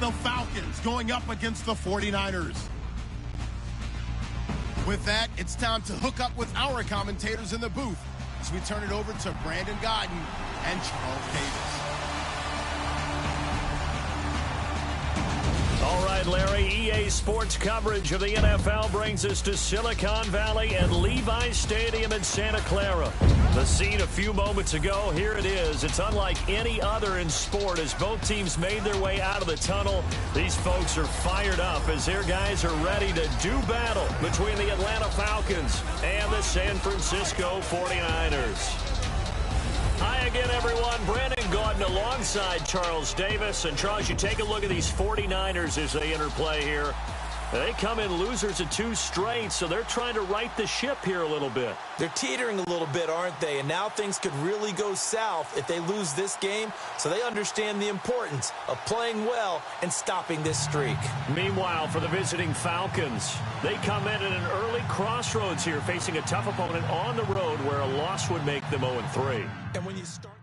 the Falcons going up against the 49ers. With that, it's time to hook up with our commentators in the booth as we turn it over to Brandon Godden and Charles Davis. All right, Larry, EA Sports coverage of the NFL brings us to Silicon Valley and Levi Stadium in Santa Clara. The scene a few moments ago, here it is. It's unlike any other in sport as both teams made their way out of the tunnel. These folks are fired up as their guys are ready to do battle between the Atlanta Falcons and the San Francisco 49ers. Hi again, everyone. Brandon Gaudin alongside Charles Davis. And, Charles, you take a look at these 49ers as they interplay here. They come in losers of 2 straight, so they're trying to right the ship here a little bit. They're teetering a little bit, aren't they? And now things could really go south if they lose this game, so they understand the importance of playing well and stopping this streak. Meanwhile, for the visiting Falcons, they come in at an early crossroads here, facing a tough opponent on the road where a loss would make them 0-3. And when you start...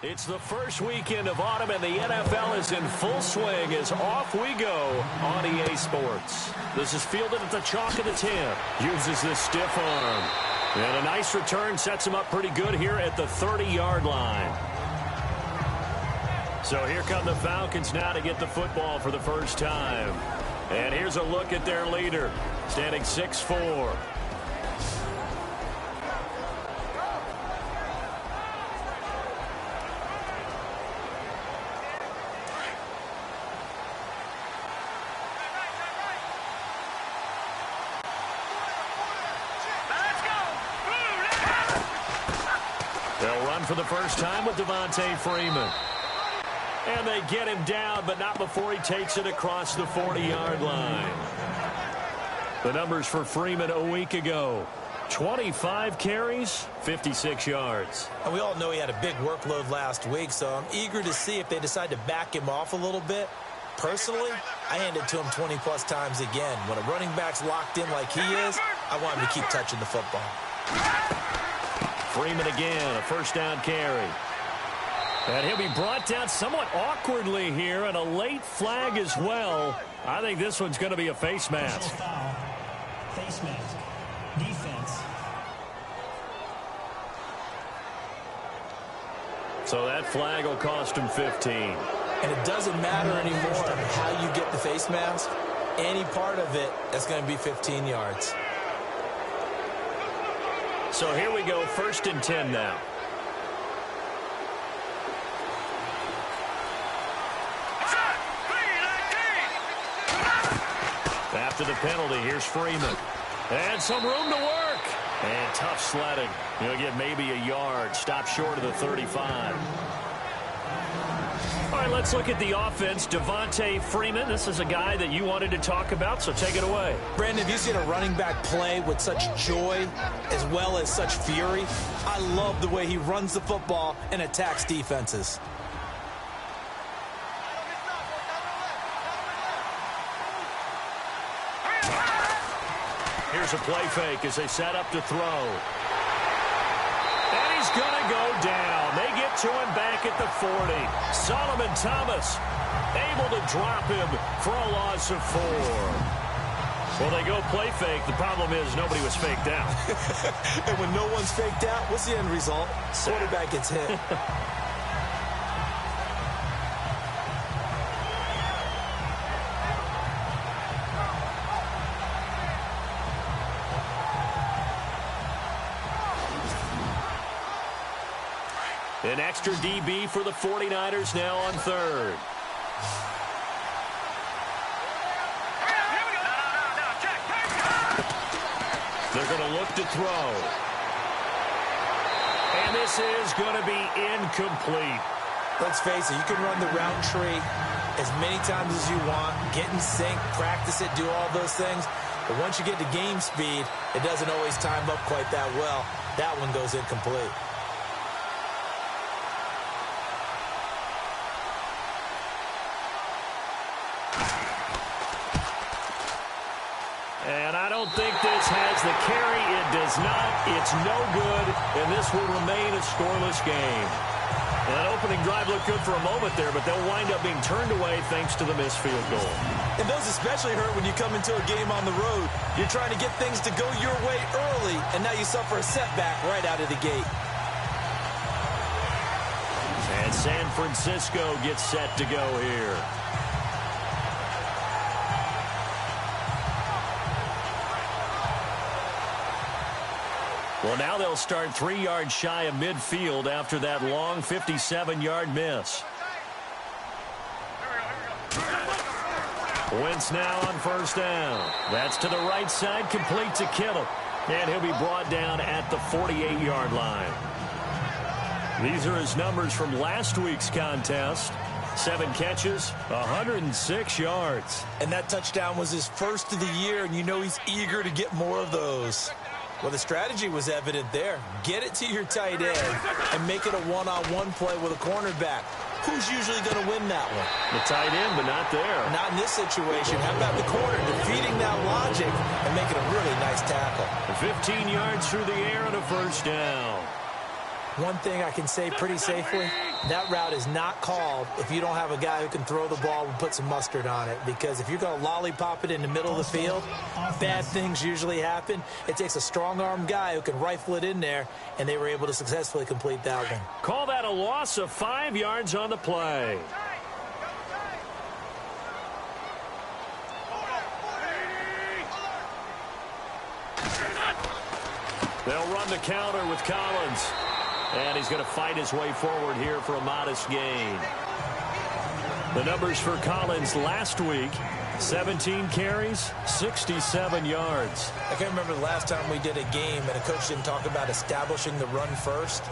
It's the first weekend of autumn, and the NFL is in full swing as off we go on EA Sports. This is fielded at the chalk of the 10. Uses this stiff arm. And a nice return sets him up pretty good here at the 30-yard line. So here come the Falcons now to get the football for the first time. And here's a look at their leader, standing 6'4". They'll run for the first time with Devontae Freeman. And they get him down, but not before he takes it across the 40-yard line. The numbers for Freeman a week ago. 25 carries, 56 yards. And we all know he had a big workload last week, so I'm eager to see if they decide to back him off a little bit. Personally, I hand it to him 20-plus times again. When a running back's locked in like he is, I want him to keep touching the football. Freeman again, a first down carry. And he'll be brought down somewhat awkwardly here, and a late flag as well. I think this one's going to be a face mask. Face mask. Defense. So that flag will cost him 15. And it doesn't matter anymore how you get the face mask. Any part of it, that's going to be 15 yards. So here we go, 1st and 10 now. After the penalty, here's Freeman. And some room to work. And tough sledding. He'll get maybe a yard. Stop short of the 35. All right, let's look at the offense. Devontae Freeman, this is a guy that you wanted to talk about, so take it away. Brandon, have you seen a running back play with such joy as well as such fury? I love the way he runs the football and attacks defenses. Here's a play fake as they set up to throw. And he's going to go down. They get to him back at the 40. Solomon Thomas able to drop him for a loss of 4. Well, they go play fake. The problem is nobody was faked out. And when no one's faked out, what's the end result? Quarterback gets hit. An extra DB for the 49ers now on 3rd. They're going to look to throw. And this is going to be incomplete. Let's face it, you can run the route tree as many times as you want, get in sync, practice it, do all those things. But once you get to game speed, it doesn't always time up quite that well. That one goes incomplete. And I don't think this has the carry. It does not. It's no good, and this will remain a scoreless game. opening drive looked good for a moment there, but they'll wind up being turned away thanks to the missed field goal. And those especially hurt when you come into a game on the road. You're trying to get things to go your way early, and now you suffer a setback right out of the gate. And San Francisco gets set to go here. Well, now they'll start 3 yards shy of midfield after that long 57-yard miss. Wentz now on first down. That's to the right side, complete to Kittle. And he'll be brought down at the 48-yard line. These are his numbers from last week's contest. 7 catches, 106 yards. And that touchdown was his first of the year, and you know he's eager to get more of those. Well, the strategy was evident there. Get it to your tight end and make it a one-on-one play with a cornerback. Who's usually going to win that one? The tight end, but not there. Not in this situation. How about the corner defeating that logic and making a really nice tackle? 15 yards through the air and a first down. One thing I can say pretty safely, that route is not called if you don't have a guy who can throw the ball and put some mustard on it. Because if you're going to lollipop it in the middle of the field, bad things usually happen. It takes a strong-arm guy who can rifle it in there, and they were able to successfully complete that one. Call that a loss of 5 yards on the play. They'll run the counter with Collins. And he's going to fight his way forward here for a modest gain. The numbers for Collins last week, 17 carries, 67 yards. I can't remember the last time we did a game and a coach didn't talk about establishing the run first.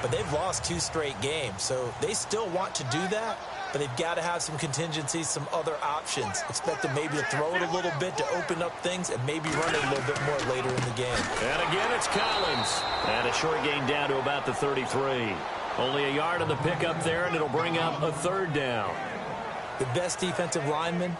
But they've lost 2 straight games, so they still want to do that. But they've got to have some contingencies, some other options. Expect them maybe to throw it a little bit to open up things and maybe run it a little bit more later in the game. And again, it's Collins. And a short gain down to about the 33. Only a yard on the pickup there, and it'll bring up a third down. The best defensive linemen,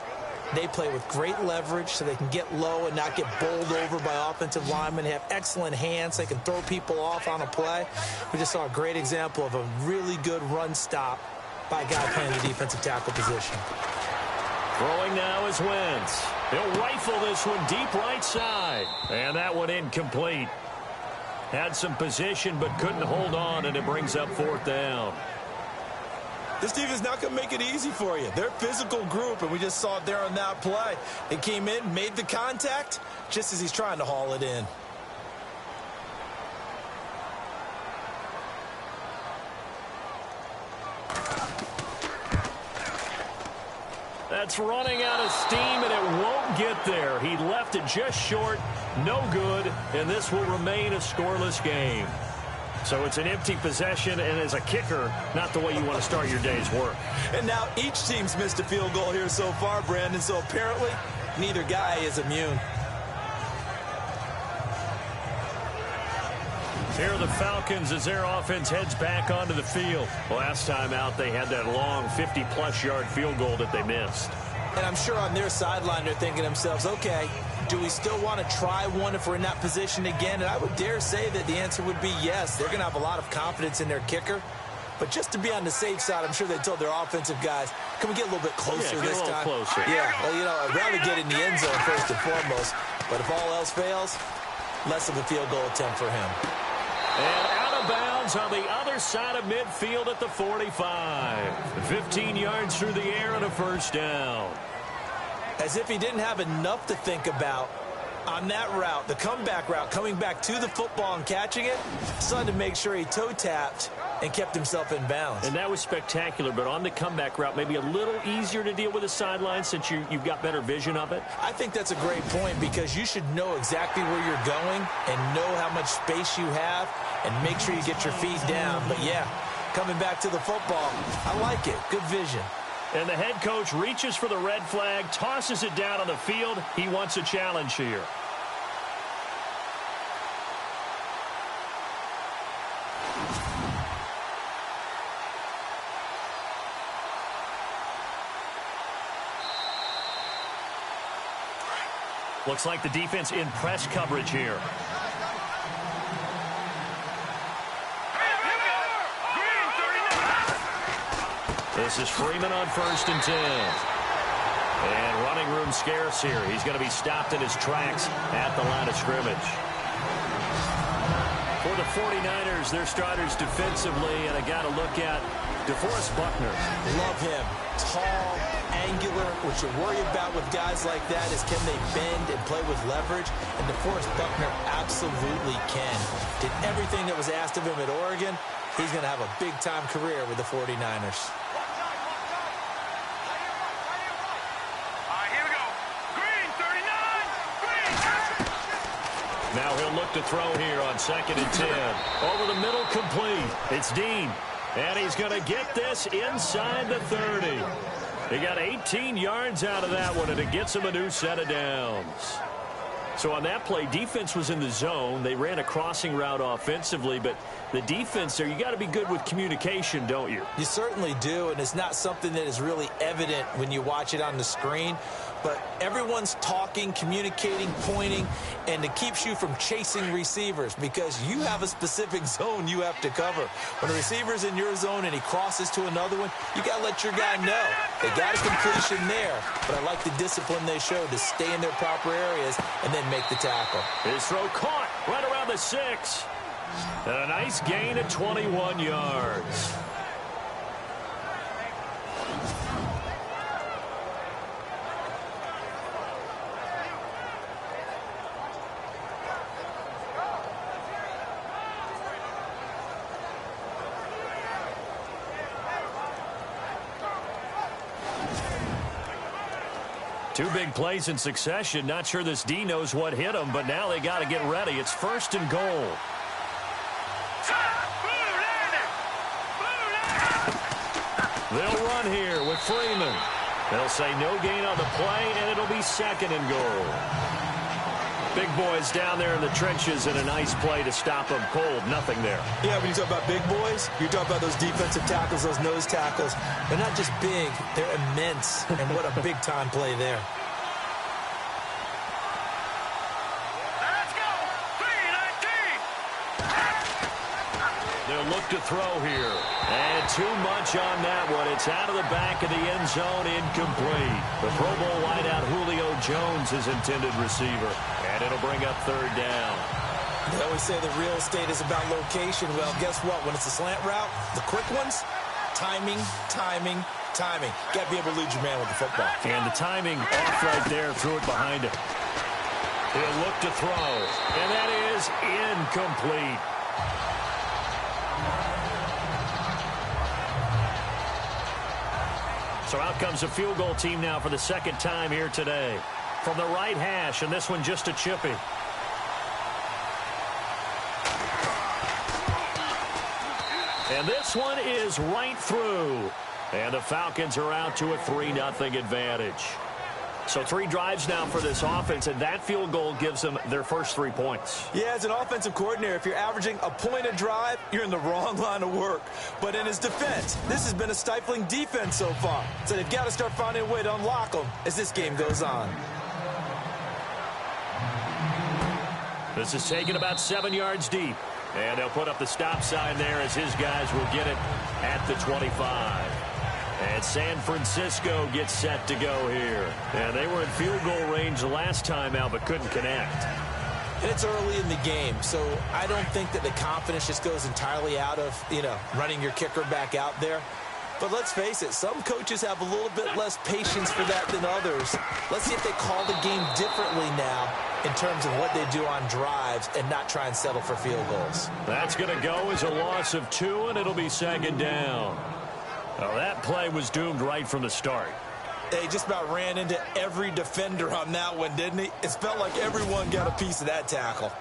they play with great leverage so they can get low and not get bowled over by offensive linemen. They have excellent hands. They can throw people off on a play. We just saw a great example of a really good run stop by a guy playing the defensive tackle position. Throwing now is Wentz. He'll rifle this one deep right side. And that one incomplete. Had some position but couldn't hold on, and it brings up fourth down. This defense is not going to make it easy for you. They're a physical group, and we just saw it there on that play. It came in, made the contact, just as he's trying to haul it in. That's running out of steam, and it won't get there. He left it just short, no good, and this will remain a scoreless game. So it's an empty possession, and as a kicker, not the way you want to start your day's work. And now each team's missed a field goal here so far, Brandon, so apparently neither guy is immune. Here are the Falcons as their offense heads back onto the field. Last time out, they had that long 50-plus yard field goal that they missed. And I'm sure on their sideline they're thinking to themselves, okay, do we still want to try one if we're in that position again? And I would dare say that the answer would be yes. They're going to have a lot of confidence in their kicker. But just to be on the safe side, I'm sure they told their offensive guys, can we get a little bit closer this time? Closer. Yeah, well, you know, I'd rather get in the end zone first and foremost. But if all else fails, less of a field goal attempt for him. And out of bounds on the other side of midfield at the 45. 15 yards through the air and a first down. As if he didn't have enough to think about on that route, the comeback route, coming back to the football and catching it, decided to make sure he toe-tapped and kept himself in bounds. And that was spectacular, but on the comeback route, maybe a little easier to deal with the sideline since you've got better vision of it. I think that's a great point because you should know exactly where you're going and know how much space you have and make sure you get your feet down. But, yeah, coming back to the football, I like it. Good vision. And the head coach reaches for the red flag, tosses it down on the field. He wants a challenge here. Looks like the defense in press coverage here. This is Freeman on 1st and 10. And running room scarce here. He's going to be stopped in his tracks at the line of scrimmage. For the 49ers, their starters defensively, and I got to look at DeForest Buckner. Love him. Tall, angular. What you worry about with guys like that is can they bend and play with leverage? And DeForest Buckner absolutely can. Did everything that was asked of him at Oregon. He's going to have a big-time career with the 49ers. Now he'll look to throw here on 2nd and 10. Over the middle, complete. It's Dean. And he's going to get this inside the 30. He got 18 yards out of that one, and it gets him a new set of downs. So on that play, defense was in the zone. They ran a crossing route offensively, but the defense there, you got to be good with communication, don't you? You certainly do, and it's not something that is really evident when you watch it on the screen. But everyone's talking, communicating, pointing, and it keeps you from chasing receivers because you have a specific zone you have to cover. When a receiver's in your zone and he crosses to another one, you got to let your guy know. They got a completion there, but I like the discipline they showed to stay in their proper areas and then make the tackle. His throw caught right around the 6. And a nice gain of 21 yards. Two big plays in succession. Not sure this D knows what hit him, but now they got to get ready. It's 1st and goal. They'll run here with Freeman. They'll say no gain on the play, and it'll be 2nd and goal. Big boys down there in the trenches, and a nice play to stop them cold. Nothing there. Yeah, when you talk about big boys, you talk about those defensive tackles, those nose tackles. They're not just big, they're immense. And what a big-time play there. Let's go! 3-19! They'll look to throw here. And too much on that one. It's out of the back of the end zone, incomplete. The Pro Bowl wideout Julio Jones is intended receiver. And it'll bring up 3rd down. They always say the real estate is about location. Well, guess what? When it's a slant route, the quick ones, timing, timing, timing. Got to be able to lead your man with the football. And the timing off right there, threw it behind him. He'll look to throw. And that is incomplete. So out comes a field goal team now for the 2nd time here today. From the right hash, and this one just a chippy. And this one is right through. And the Falcons are out to a 3-0 advantage. So 3 drives now for this offense, and that field goal gives them their first 3 points. Yeah, as an offensive coordinator, if you're averaging a point a drive, you're in the wrong line of work. But in his defense, this has been a stifling defense so far. So they've got to start finding a way to unlock them as this game goes on. This is taken about 7 yards deep. And they'll put up the stop sign there as his guys will get it at the 25. And San Francisco gets set to go here. And they were in field goal range the last time out, but couldn't connect. And it's early in the game, so I don't think that the confidence just goes entirely out of, running your kicker back out there. But let's face it, some coaches have a little bit less patience for that than others. Let's see if they call the game differently now in terms of what they do on drives and not try and settle for field goals. That's going to go as a loss of 2, and it'll be 2nd down. Well, that play was doomed right from the start. He just about ran into every defender on that one, didn't he? It felt like everyone got a piece of that tackle.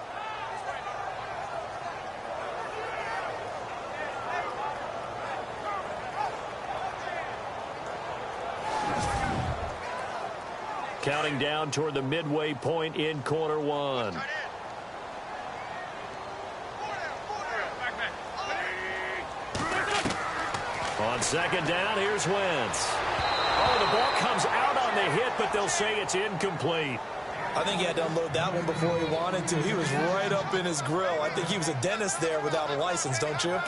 Counting down toward the midway point in quarter 1. On 2nd down, here's Wentz. Oh, the ball comes out on the hit, but they'll say it's incomplete. I think he had to unload that one before he wanted to. He was right up in his grill. I think he was a dentist there without a license, don't you?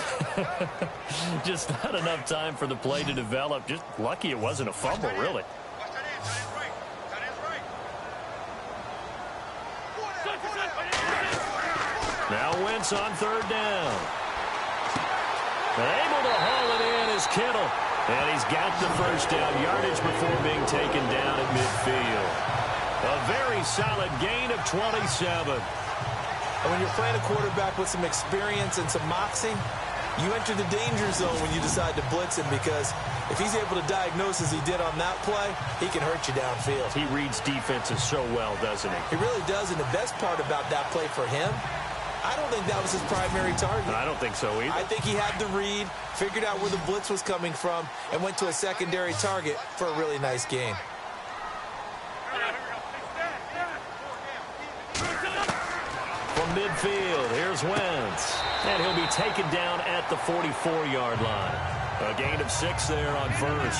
Just not enough time for the play to develop. Just lucky it wasn't a fumble, really. Now Wentz on third down. Able to haul it in is Kittle. And he's got the first down yardage before being taken down at midfield. A very solid gain of 27. And when you're playing a quarterback with some experience and some moxie, you enter the danger zone when you decide to blitz him, because if he's able to diagnose as he did on that play, he can hurt you downfield. He reads defenses so well, doesn't he? He really does, and the best part about that play for him, I don't think that was his primary target. I don't think so either. I think he had the read, figured out where the blitz was coming from, and went to a secondary target for a really nice gain. From midfield, here's Wentz. And he'll be taken down at the 44-yard line. A gain of 6 there on first.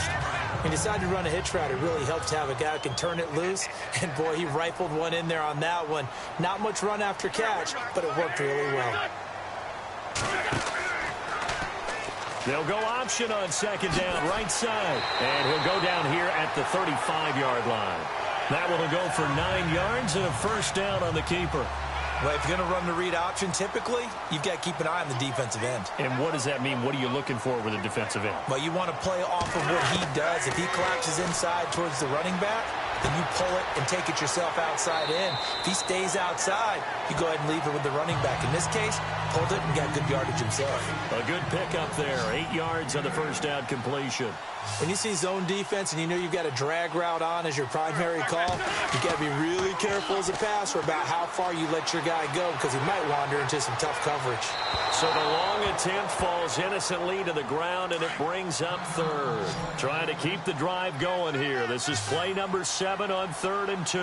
He decided to run a hitch route. It really helps to have a guy who can turn it loose. And, boy, he rifled one in there on that one. Not much run after catch, but it worked really well. They'll go option on second down, right side. And he'll go down here at the 35-yard line. That will go for 9 yards and a first down on the keeper. Well, if you're going to run the read option, typically, you've got to keep an eye on the defensive end. And what does that mean? What are you looking for with a defensive end? Well, you want to play off of what he does. If he collapses inside towards the running back, then you pull it and take it yourself outside in. If he stays outside, you go ahead and leave it with the running back. In this case, pulled it and got good yardage himself. A good pickup there. 8 yards on the first down completion. When you see zone defense and you know you've got a drag route on as your primary call, you've got to be really careful as a passer about how far you let your guy go, because he might wander into some tough coverage. So the long attempt falls innocently to the ground, and it brings up third. Trying to keep the drive going here. This is play number 7 on 3rd and 2.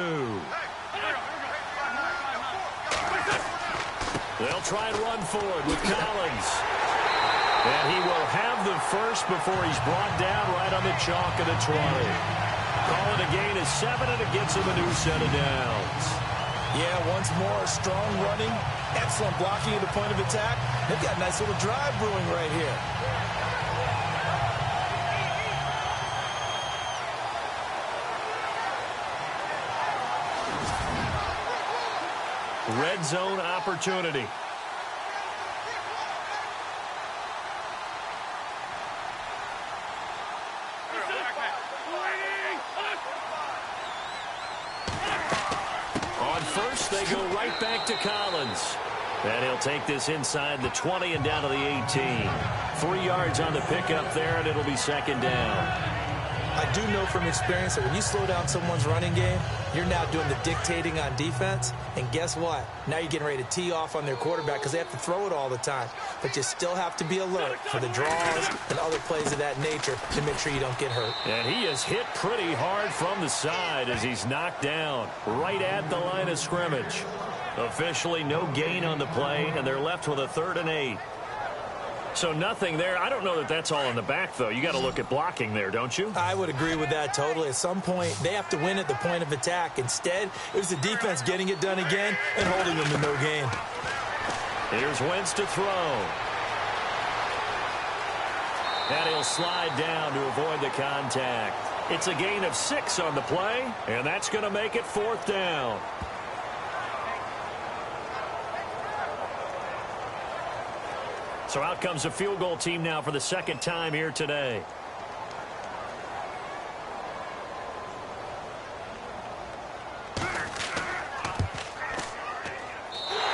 They'll try and run forward with Collins. And he will have the first before he's brought down right on the chalk of the 20. Call it a gain of 7, and it gets him a new set of downs. Yeah, once more, strong running, excellent blocking at the point of attack. They've got a nice little drive brewing right here. Red zone opportunity. They go right back to Collins. And he'll take this inside the 20 and down to the 18. 3 yards on the pickup there, and it'll be second down. I do know from experience that when you slow down someone's running game, you're now doing the dictating on defense. And guess what? Now you're getting ready to tee off on their quarterback because they have to throw it all the time. But you still have to be alert for the draws and other plays of that nature to make sure you don't get hurt. And he is hit pretty hard from the side as he's knocked down right at the line of scrimmage. Officially no gain on the play, and they're left with a 3rd and 8. So nothing there. I don't know that that's all in the back, though. You got to look at blocking there, don't you? I would agree with that totally. At some point, they have to win at the point of attack. Instead, it was the defense getting it done again and holding them to no gain. Here's Wentz to throw. And he'll slide down to avoid the contact. It's a gain of 6 on the play, and that's going to make it 4th down. So out comes a field goal team now for the 2nd time here today.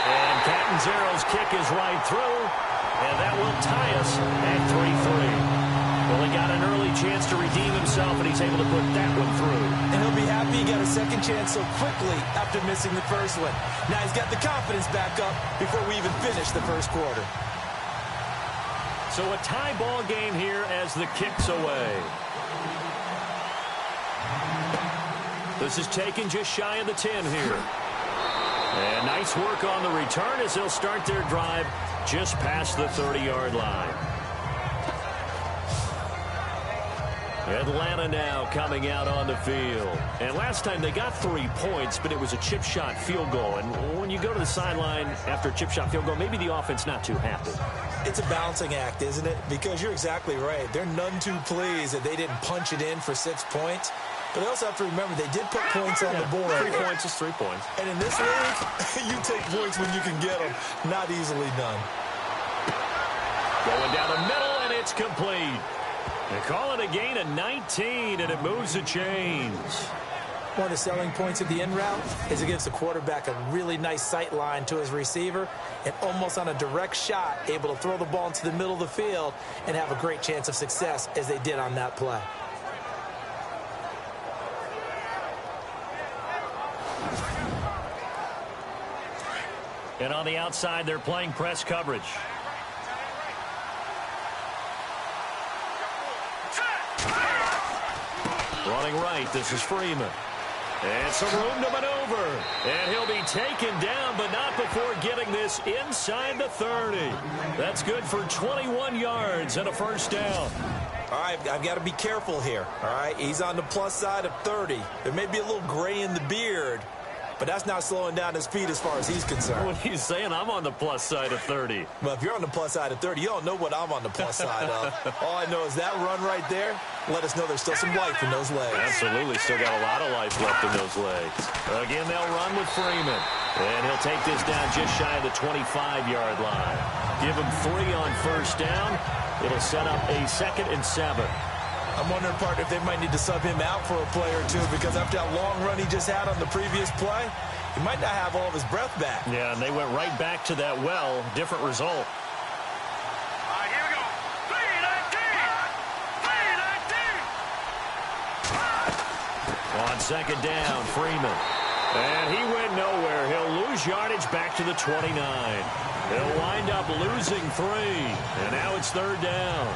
And Catanzaro's kick is right through, and that will tie us at 3-3. Well, he got an early chance to redeem himself, and he's able to put that one through. And he'll be happy he got a second chance so quickly after missing the first one. Now he's got the confidence back up before we even finish the first quarter. So a tie ball game here as the kick's away. This is taken just shy of the 10 here. And nice work on the return as they'll start their drive just past the 30-yard line. Atlanta now coming out on the field. And last time they got 3 points, but it was a chip shot field goal. And when you go to the sideline after a chip shot field goal, maybe the offense not too happy. It's a balancing act, isn't it? Because you're exactly right. They're none too pleased that they didn't punch it in for 6 points. But they also have to remember they did put points on the board. 3 points is 3 points. And in this league, you take points when you can get them. Not easily done. Going down the middle, and it's complete. They call it a gain of 19, and it moves the chains. One of the selling points of the in route is it gives the quarterback a really nice sight line to his receiver and almost on a direct shot able to throw the ball into the middle of the field and have a great chance of success as they did on that play. And on the outside, they're playing press coverage. Running right, this is Freeman. And some room to maneuver. And he'll be taken down, but not before getting this inside the 30. That's good for 21 yards and a first down. All right, I've got to be careful here. All right, he's on the plus side of 30. There may be a little gray in the beard, but that's not slowing down his feet as far as he's concerned. What he's saying, I'm on the plus side of 30. Well, if you're on the plus side of 30, you don't know what I'm on the plus side of. All I know is that run right there, let us know there's still some life in those legs. Absolutely, still got a lot of life left in those legs. Again, they'll run with Freeman. And he'll take this down just shy of the 25-yard line. Give him 3 on first down. It'll set up a 2nd and 7. I'm wondering, partner, if they might need to sub him out for a play or two because after that long run he just had on the previous play, he might not have all of his breath back. Yeah, and they went right back to that well. Different result. All right, here we go. 3-19. On second down, Freeman. And he went nowhere. He'll lose yardage back to the 29. He'll wind up losing 3. And now it's 3rd down.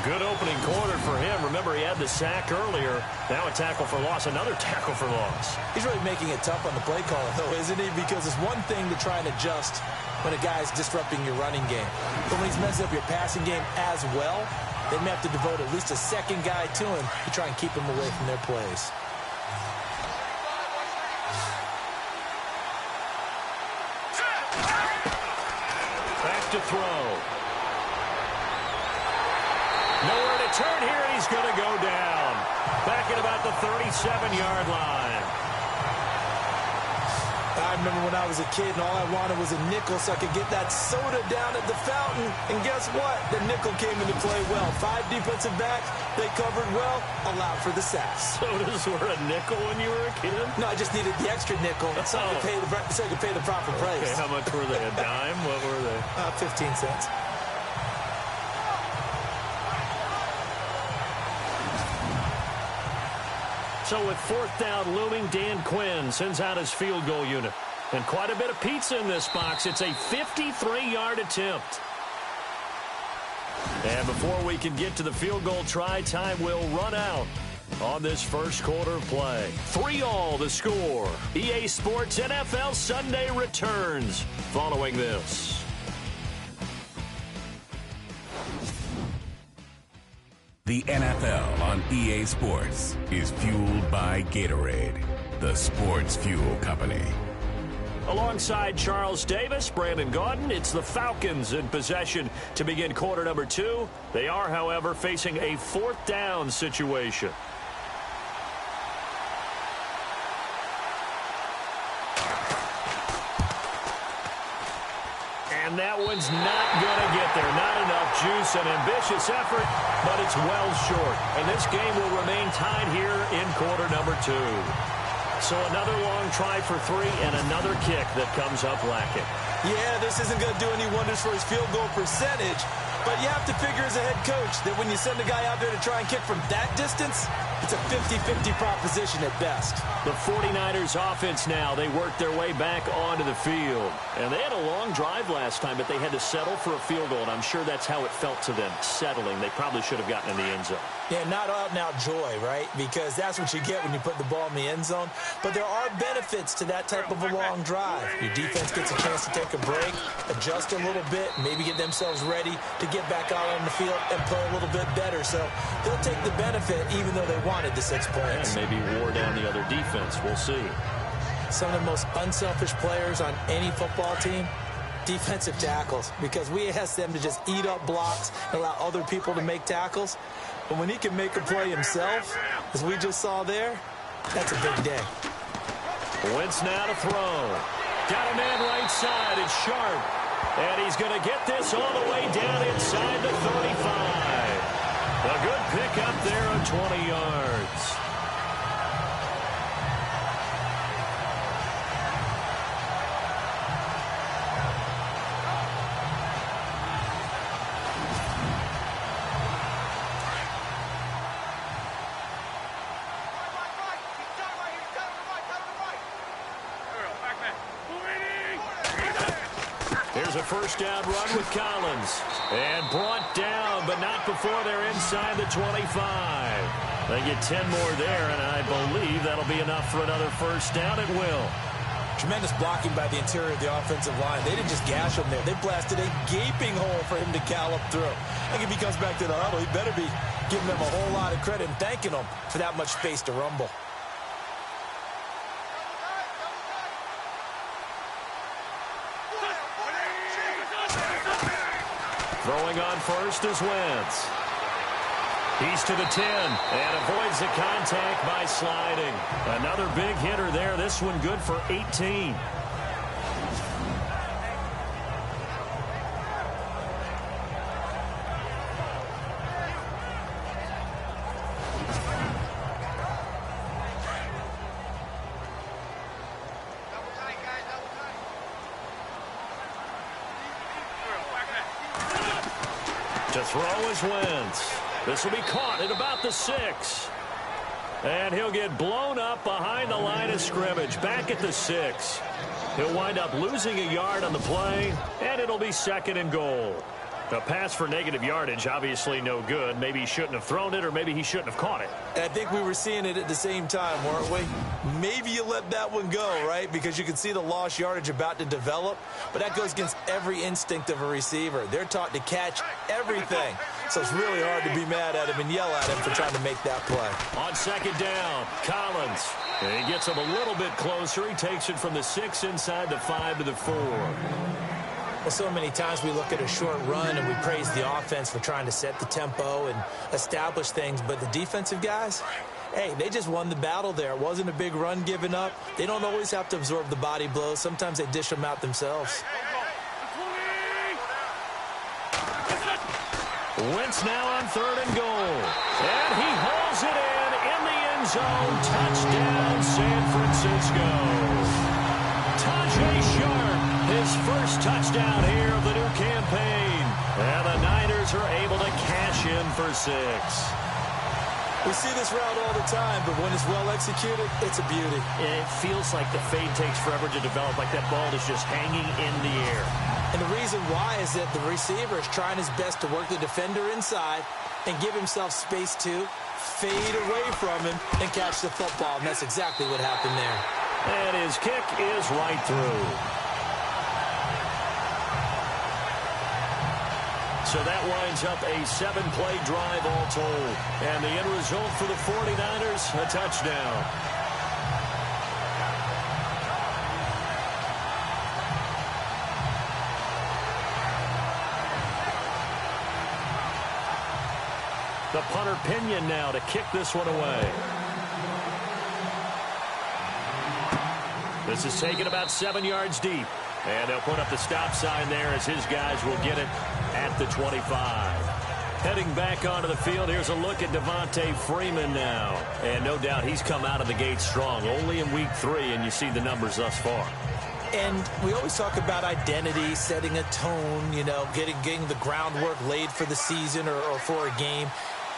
Good opening quarter for him. Remember, he had the sack earlier. Now a tackle for loss, another tackle for loss. He's really making it tough on the play caller, though, isn't he? Because it's one thing to try and adjust when a guy's disrupting your running game. But when he's messing up your passing game as well, they may have to devote at least a second guy to him to try and keep him away from their plays. Back to throw. Nowhere to turn here, and he's going to go down. Back at about the 37-yard line. I remember when I was a kid and all I wanted was a nickel so I could get that soda down at the fountain. And guess what? The nickel came into play well. 5 defensive backs, they covered well, allowed for the sacks. Sodas were a nickel when you were a kid? No, I just needed the extra nickel so I could pay the proper price. Okay, how much were they? A dime? What were they? 15 cents. So with 4th down looming, Dan Quinn sends out his field goal unit. And quite a bit of pizza in this box. It's a 53-yard attempt. And before we can get to the field goal try, time will run out on this first quarter of play. 3-all the score. EA Sports NFL Sunday returns following this. The NFL on EA Sports is fueled by Gatorade, the sports fuel company. Alongside Charles Davis, Brandon Gaudin, it's the Falcons in possession to begin quarter number 2. They are, however, facing a 4th down situation. And that one's not going to get there. Not enough juice, an ambitious effort, but it's well short. And this game will remain tied here in quarter number 2. So another long try for 3 and another kick that comes up lacking. Yeah, this isn't going to do any wonders for his field goal percentage, but you have to figure as a head coach that when you send a guy out there to try and kick from that distance, it's a 50-50 proposition at best. The 49ers offense now, they worked their way back onto the field. And they had a long drive last time, but they had to settle for a field goal, and I'm sure that's how it felt to them, settling. They probably should have gotten in the end zone. Yeah, not out-and-out joy, right? Because that's what you get when you put the ball in the end zone. But there are benefits to that type of a long drive. Your defense gets a chance to take a break, adjust a little bit, maybe get themselves ready to get back out on the field and play a little bit better. So they'll take the benefit even though they wanted the 6 points. And maybe wore down the other defense. We'll see. Some of the most unselfish players on any football team, defensive tackles, because we ask them to just eat up blocks and allow other people to make tackles. But when he can make a play himself, as we just saw there, that's a big day. Wentz now to throw. Got a man right side. It's Sharp. And he's going to get this all the way down inside the 35. A good pick up there on 20 yards. Here's a first down run with Collins. And brought down, but not before they're inside the 25. They get 10 more there, and I believe that'll be enough for another first down. It will. Tremendous blocking by the interior of the offensive line. They didn't just gash him there. They blasted a gaping hole for him to gallop through. I think if he comes back to the huddle, he better be giving them a whole lot of credit and thanking them for that much space to rumble. Throwing on first is Wentz. He's to the 10 and avoids the contact by sliding. Another big hitter there. This one good for 18. To throw is Wentz. This will be caught at about the 6. And he'll get blown up behind the line of scrimmage. Back at the 6. He'll wind up losing a yard on the play, and it'll be second and goal. A pass for negative yardage, obviously no good. Maybe he shouldn't have thrown it, or maybe he shouldn't have caught it. And I think we were seeing it at the same time, weren't we? Maybe you let that one go, right? Because you can see the lost yardage about to develop. But that goes against every instinct of a receiver. They're taught to catch everything. So it's really hard to be mad at him and yell at him for trying to make that play. On second down, Collins. And he gets him a little bit closer. He takes it from the 6 inside the 5 to the 4. Well, so many times we look at a short run and we praise the offense for trying to set the tempo and establish things. But the defensive guys, hey, they just won the battle there. It wasn't a big run given up. They don't always have to absorb the body blows. Sometimes they dish them out themselves. Wentz now on 3rd and goal. And he hauls it in the end zone. Touchdown, San Francisco. Tajay Sharp, his first touchdown here of the new campaign. And the Niners are able to cash in for 6. We see this route all the time, but when it's well executed, it's a beauty. It feels like the fade takes forever to develop, like that ball is just hanging in the air. And the reason why is that the receiver is trying his best to work the defender inside and give himself space to fade away from him and catch the football. And that's exactly what happened there. And his kick is right through. So that winds up a 7-play drive all told. And the end result for the 49ers, a touchdown. The punter Pinion now to kick this one away. This is taken about 7 yards deep. And they'll put up the stop sign there as his guys will get it at the 25. Heading back onto the field, here's a look at Devontae Freeman now. And no doubt he's come out of the gate strong. Only in week 3, and you see the numbers thus far. And we always talk about identity, setting a tone, you know, getting the groundwork laid for the season or for a game.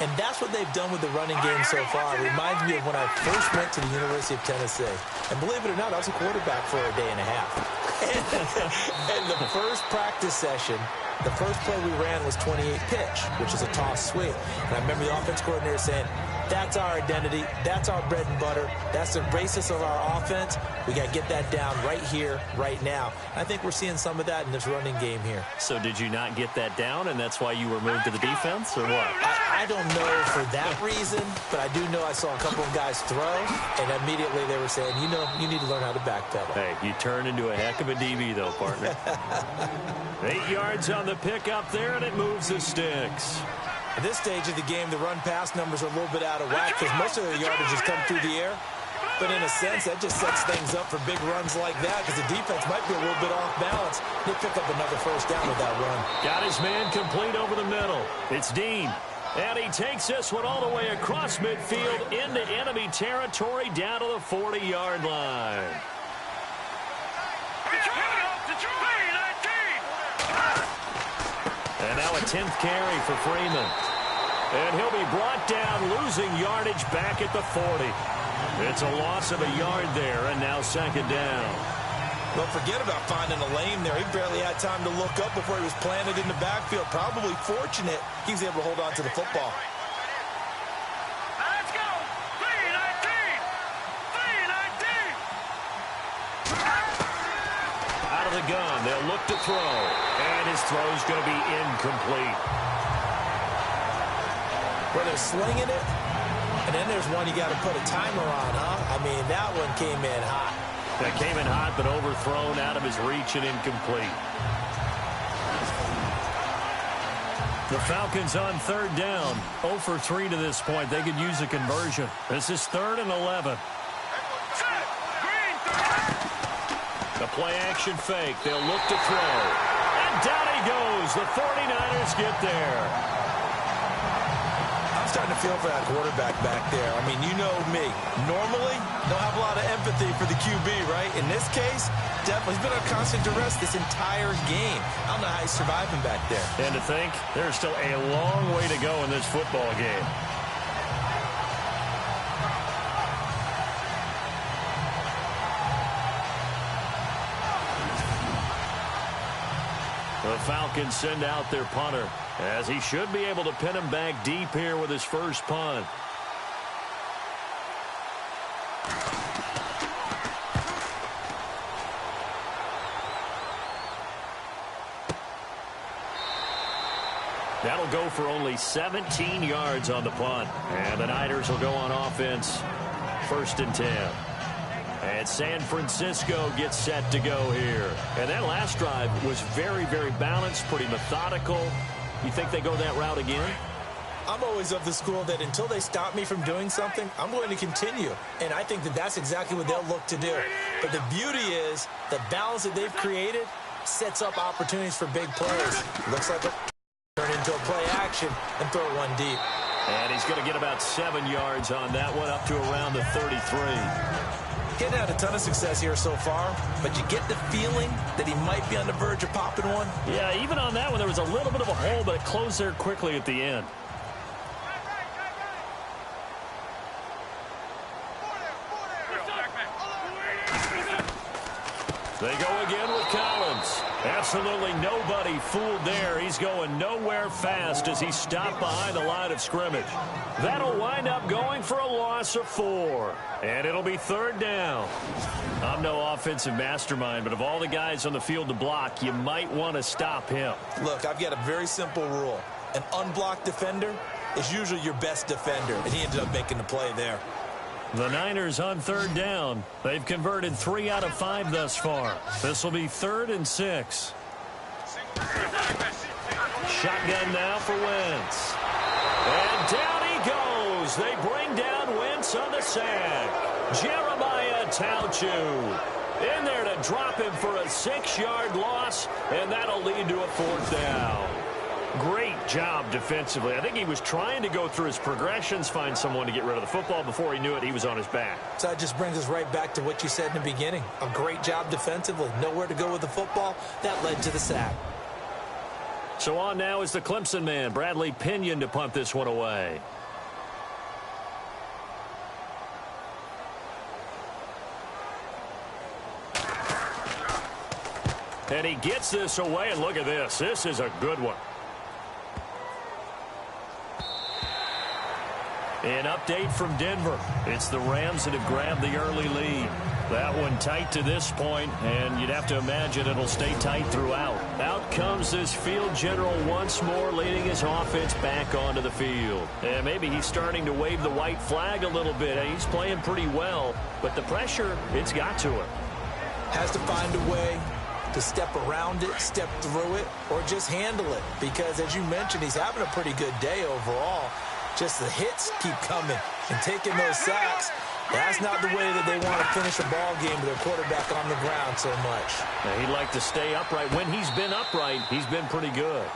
And that's what they've done with the running game so far. It reminds me of when I first went to the University of Tennessee. And believe it or not, I was a quarterback for a day and a half. And the first practice session, the first play we ran was 28 pitch, which is a toss sweep. And I remember the offense coordinator saying, That's our identity. That's our bread and butter. That's the basis of our offense. We got to get that down right here, right now. I think we're seeing some of that in this running game here. So did you not get that down, and that's why you were moved to the defense, or what? I don't know for that reason, but I do know I saw a couple of guys throw, and immediately they were saying, you know, you need to learn how to backpedal. Hey, you turn into a heck of a DB, though, partner. 8 yards on the pickup there, and it moves the sticks. At this stage of the game, the run-pass numbers are a little bit out of whack because most of the yardage has come through the air. But in a sense, that just sets things up for big runs like that because the defense might be a little bit off balance. They pick up another first down with that run. Got his man complete over the middle. It's Dean. And he takes this one all the way across midfield into enemy territory down to the 40-yard line. And now a 10th carry for Freeman. And he'll be brought down, losing yardage back at the 40. It's a loss of a yard there, and now second down. Don't forget about finding a lane there. He barely had time to look up before he was planted in the backfield. Probably fortunate he was able to hold on to the football. Let's go! 319! 319! Out of the gun, they'll look to throw. And his throw's going to be incomplete. Where they're slinging it, and then there's one you got to put a timer on, huh? I mean, that one came in hot. That came in hot, but overthrown out of his reach and incomplete. The Falcons on third down. 0 for 3 to this point. They could use a conversion. This is 3rd and 11. The play action fake. They'll look to throw. And down he goes. The 49ers get there. I'm starting to feel for that quarterback back there. I mean, you know me. Normally, don't have a lot of empathy for the QB, right? In this case, definitely he's been on constant duress this entire game. I don't know how he's surviving back there. And to think, there's still a long way to go in this football game. The Falcons send out their punter, as he should be able to pin him back deep here with his first punt. That'll go for only 17 yards on the punt. And the Niners will go on offense, 1st and 10. And San Francisco gets set to go here. And that last drive was very, very balanced, pretty methodical. You think they go that route again? I'm always of the school that until they stop me from doing something, I'm going to continue. And I think that that's exactly what they'll look to do. But the beauty is the balance that they've created sets up opportunities for big plays. Looks like they'll turn into a play action and throw one deep. And he's going to get about 7 yards on that one, up to around the 33. Getting had a ton of success here so far, but you get the feeling that he might be on the verge of popping one. Yeah, even on that one, there was a little bit of a hole, but it closed there quickly at the end. They go again with Collins. Absolutely nobody fooled there. He's going nowhere fast as he stopped behind the line of scrimmage. That'll wind up going for a loss of 4. And it'll be 3rd down. I'm no offensive mastermind, but of all the guys on the field to block, you might want to stop him. Look, I've got a very simple rule. An unblocked defender is usually your best defender, and he ended up making the play there. The Niners on 3rd down. They've converted 3 out of 5 thus far. This will be 3rd and 6. Shotgun now for Wentz. And down he goes. They bring down Wentz on the sack. Jeremiah Tauchu in there to drop him for a 6-yard loss, and that'll lead to a 4th down. Great job defensively. I think he was trying to go through his progressions, find someone to get rid of the football. Before he knew it, he was on his back. So that just brings us right back to what you said in the beginning. A great job defensively. Nowhere to go with the football. That led to the sack. So on now is the Clemson man, Bradley Pinion, to punt this one away. And he gets this away, and look at this. This is a good one. An update from Denver. It's the Rams that have grabbed the early lead. That one tight to this point, and you'd have to imagine it'll stay tight throughout. Out comes this field general once more, leading his offense back onto the field. And maybe he's starting to wave the white flag a little bit. He's playing pretty well, but the pressure, it's got to him. Has to find a way to step around it, step through it, or just handle it. Because, as you mentioned, he's having a pretty good day overall. Just the hits keep coming and taking those sacks. That's not the way that they want to finish a ball game with their quarterback on the ground so much. Now, he'd like to stay upright. When he's been upright, he's been pretty good.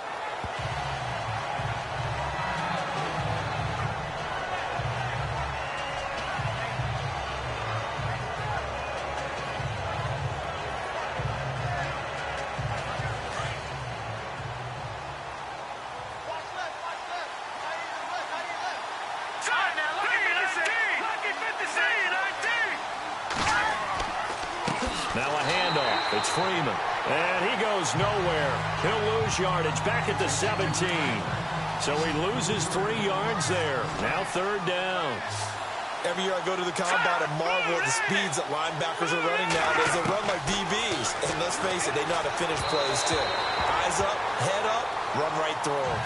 Now a handoff. It's Freeman. And he goes nowhere. He'll lose yardage back at the 17. So he loses 3 yards there. Now 3rd down. Every year I go to the combine and marvel at the speeds that linebackers are running nowadays. They run like DBs. And let's face it, they know how to finish plays too. Eyes up, head up, run right through them.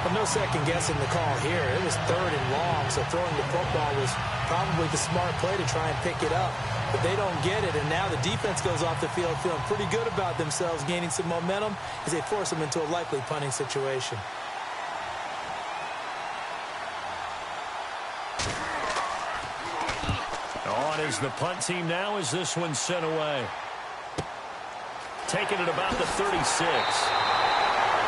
But no second guessing the call here. It was 3rd and long, so throwing the football was probably the smart play to try and pick it up. But they don't get it, and now the defense goes off the field feeling pretty good about themselves, gaining some momentum as they force them into a likely punting situation. On is the punt team now as this one's sent away. Taking it about the 36.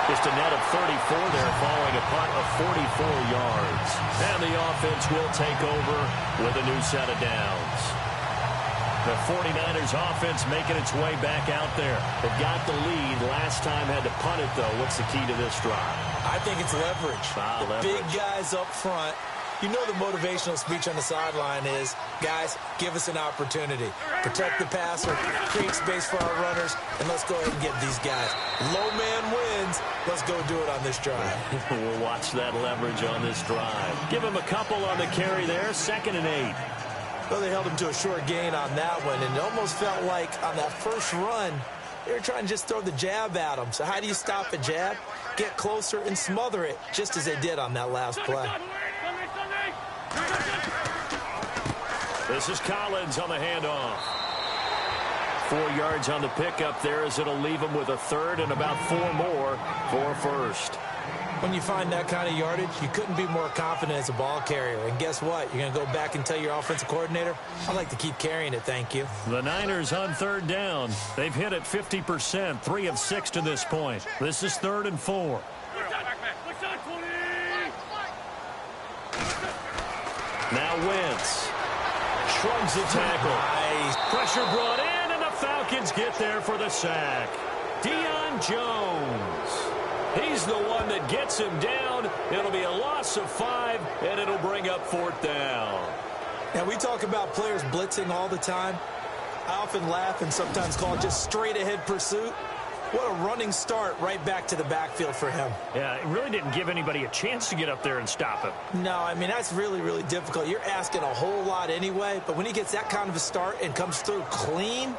Just a net of 34 there, following a punt of 44 yards. And the offense will take over with a new set of downs. The 49ers offense making its way back out there. They've got the lead. Last time had to punt it, though. What's the key to this drive? I think it's leverage. The big guys up front. You know the motivational speech on the sideline is, guys, give us an opportunity. Protect the passer, create space for our runners, and let's go ahead and get these guys. Low man wins. Let's go do it on this drive. We'll watch that leverage on this drive. Give him a couple on the carry there. 2nd and 8. Well, they held him to a short gain on that one, and it almost felt like on that first run, they were trying to just throw the jab at him. So how do you stop a jab? Get closer and smother it, just as they did on that last play. This is Collins on the handoff. 4 yards on the pickup there as it'll leave him with a 3rd and about 4 more for a 1st. When you find that kind of yardage, you couldn't be more confident as a ball carrier. And guess what? You're going to go back and tell your offensive coordinator, I'd like to keep carrying it, thank you. The Niners on 3rd down. They've hit it 50%, 3 of 6 to this point. This is 3rd and 4. Now Wentz shrugs the tackle. Nice. Pressure brought in, and the Falcons get there for the sack. Deion Jones. He's the one that gets him down. It'll be a loss of 5, and it'll bring up 4th down. Now, we talk about players blitzing all the time. I often laugh and sometimes call it just straight-ahead pursuit. What a running start right back to the backfield for him. Yeah, it really didn't give anybody a chance to get up there and stop him. No, I mean, that's really, really difficult. You're asking a whole lot anyway, but when he gets that kind of a start and comes through clean,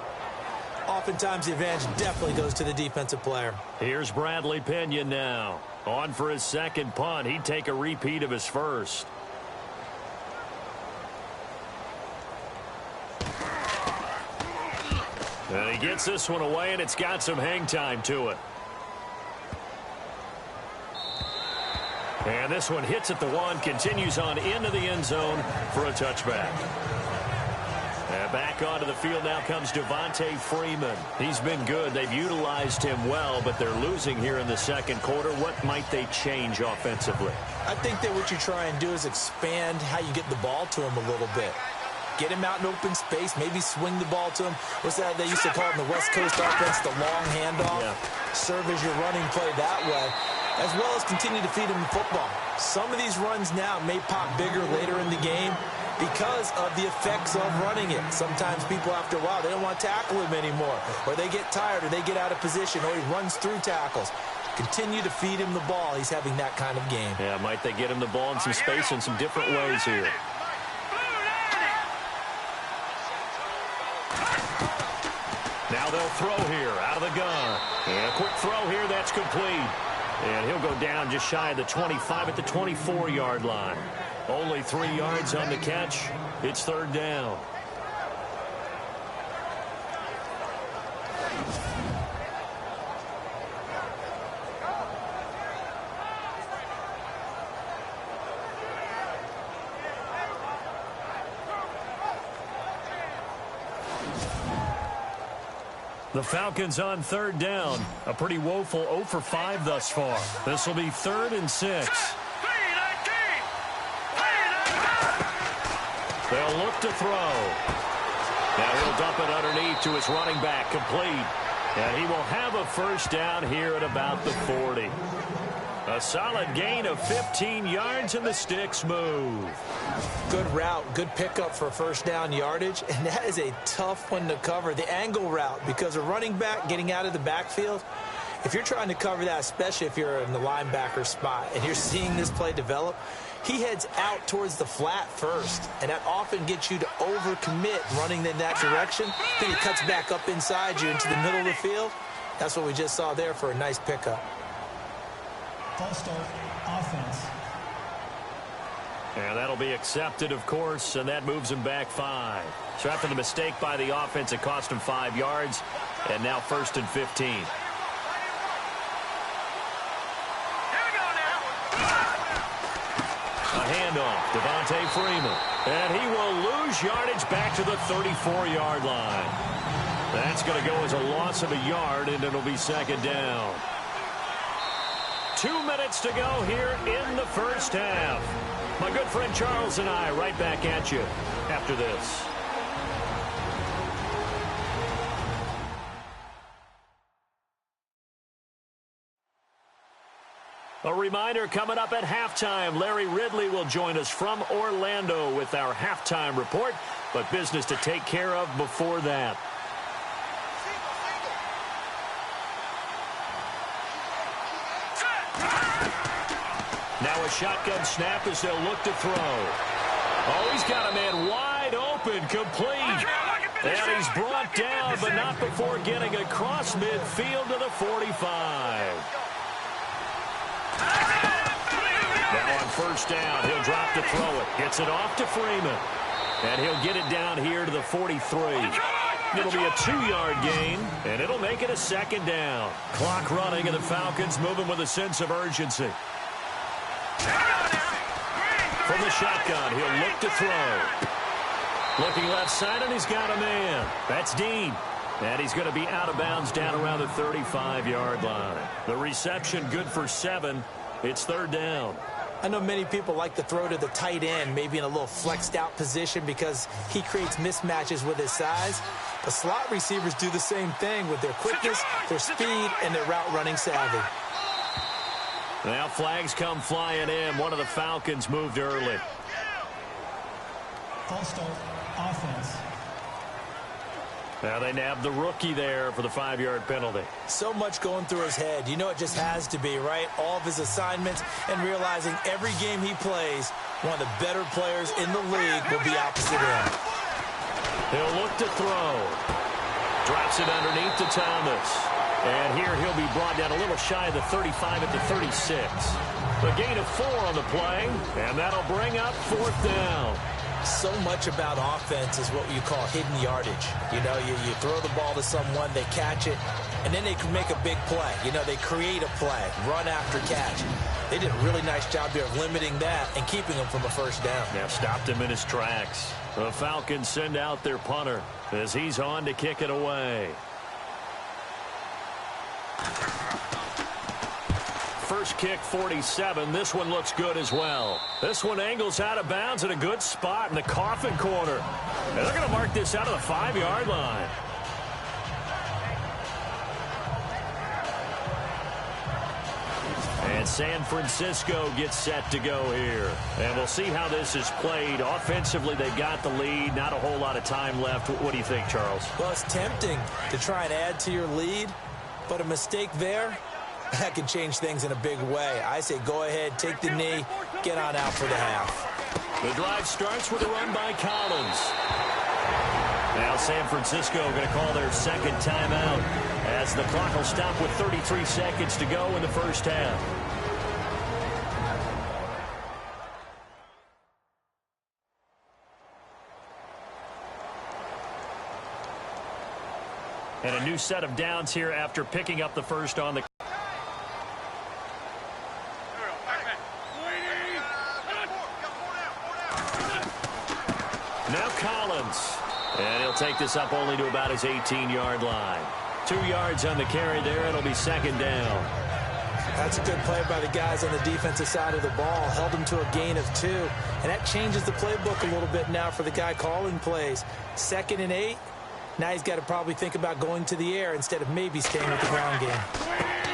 oftentimes the advantage definitely goes to the defensive player. Here's Bradley Pinion now. On for his 2nd punt. He'd take a repeat of his 1st. And he gets this one away, and it's got some hang time to it. And this one hits at the 1, continues on into the end zone for a touchback. And back onto the field now comes Devontae Freeman. He's been good. They've utilized him well, but they're losing here in the 2nd quarter. What might they change offensively? I think that what you try and do is expand how you get the ball to him a little bit. Get him out in open space, maybe swing the ball to him. What's that they used to call in the West Coast offense, the long handoff? Yeah. Serve as your running play that way, as well as continue to feed him the football. Some of these runs now may pop bigger later in the game because of the effects of running it. Sometimes people, after a while, they don't want to tackle him anymore, or they get tired, or they get out of position, or he runs through tackles. Continue to feed him the ball. He's having that kind of game. Yeah, might they get him the ball in some space in some different ways here. Now they'll throw here out of the gun. And a quick throw here, that's complete. And he'll go down just shy of the 25 at the 24-yard line. Only 3 yards on the catch. It's third down. The Falcons on third down. A pretty woeful 0 for 5 thus far. This will be 3rd and 6. They'll look to throw. Now he'll dump it underneath to his running back, complete. And he will have a first down here at about the 40. A solid gain of 15 yards, and the sticks move. Good route, good pickup for first down yardage, and that is a tough one to cover. The angle route, because a running back getting out of the backfield, if you're trying to cover that, especially if you're in the linebacker spot and you're seeing this play develop, he heads out towards the flat first, and that often gets you to overcommit running in that direction. Then he cuts back up inside you into the middle of the field. That's what we just saw there for a nice pickup. False start, offense. And that'll be accepted, of course, and that moves him back 5. So after the mistake by the offense, it cost him 5 yards, and now 1st and 15. A handoff, Devontae Freeman. And he will lose yardage back to the 34-yard line. That's going to go as a loss of a yard, and it'll be 2nd down. 2 minutes to go here in the first half. My good friend Charles and I right back at you after this. A reminder, coming up at halftime, Larry Ridley will join us from Orlando with our halftime report, but business to take care of before that. Now a shotgun snap as they'll look to throw. Oh, he's got a man wide open, complete. And he's brought down, but not before getting across midfield to the 45. Now on first down, he'll drop to throw it. Gets it off to Freeman. And he'll get it down here to the 43. It'll be a 2-yard gain, and it'll make it a 2nd down. Clock running, and the Falcons moving with a sense of urgency. From the shotgun, he'll look to throw. Looking left side, and he's got a man. That's Dean. And he's going to be out of bounds down around the 35-yard line. The reception good for 7. It's 3rd down. I know many people like to throw to the tight end, maybe in a little flexed out position because he creates mismatches with his size. But slot receivers do the same thing with their quickness, their speed, and their route running savvy. Now flags come flying in. One of the Falcons moved early. False start, offense. Now they nabbed the rookie there for the 5-yard penalty. So much going through his head. You know it just has to be, right? All of his assignments and realizing every game he plays, one of the better players in the league will be opposite him. He'll look to throw. Drops it underneath to Thomas. And here he'll be brought down a little shy of the 35 at the 36. A gain of 4 on the play, and that'll bring up 4th down. So much about offense is what you call hidden yardage. You know, you throw the ball to someone, they catch it, and then they can make a big play. You know, they create a play, run after catch. They did a really nice job here of limiting that and keeping him from a first down. Now stopped him in his tracks. The Falcons send out their punter as he's on to kick it away. First kick, 47. This one looks good as well. This one angles out of bounds at a good spot in the coffin corner. And they're going to mark this out of the 5-yard line. And San Francisco gets set to go here. And we'll see how this is played. Offensively, they've got the lead. Not a whole lot of time left. What do you think, Charles? Well, it's tempting to try and add to your lead, but a mistake there that can change things in a big way. I say go ahead, take the knee, get on out for the half. The drive starts with a run by Collins. Now San Francisco going to call their second timeout as the clock will stop with 33 seconds to go in the first half. And a new set of downs here after picking up the first on the... Now Collins. And he'll take this up only to about his 18-yard line. 2 yards on the carry there. It'll be second down. That's a good play by the guys on the defensive side of the ball. Held them to a gain of 2. And that changes the playbook a little bit now for the guy calling plays. 2nd and 8. Now he's got to probably think about going to the air instead of maybe staying with the ground game.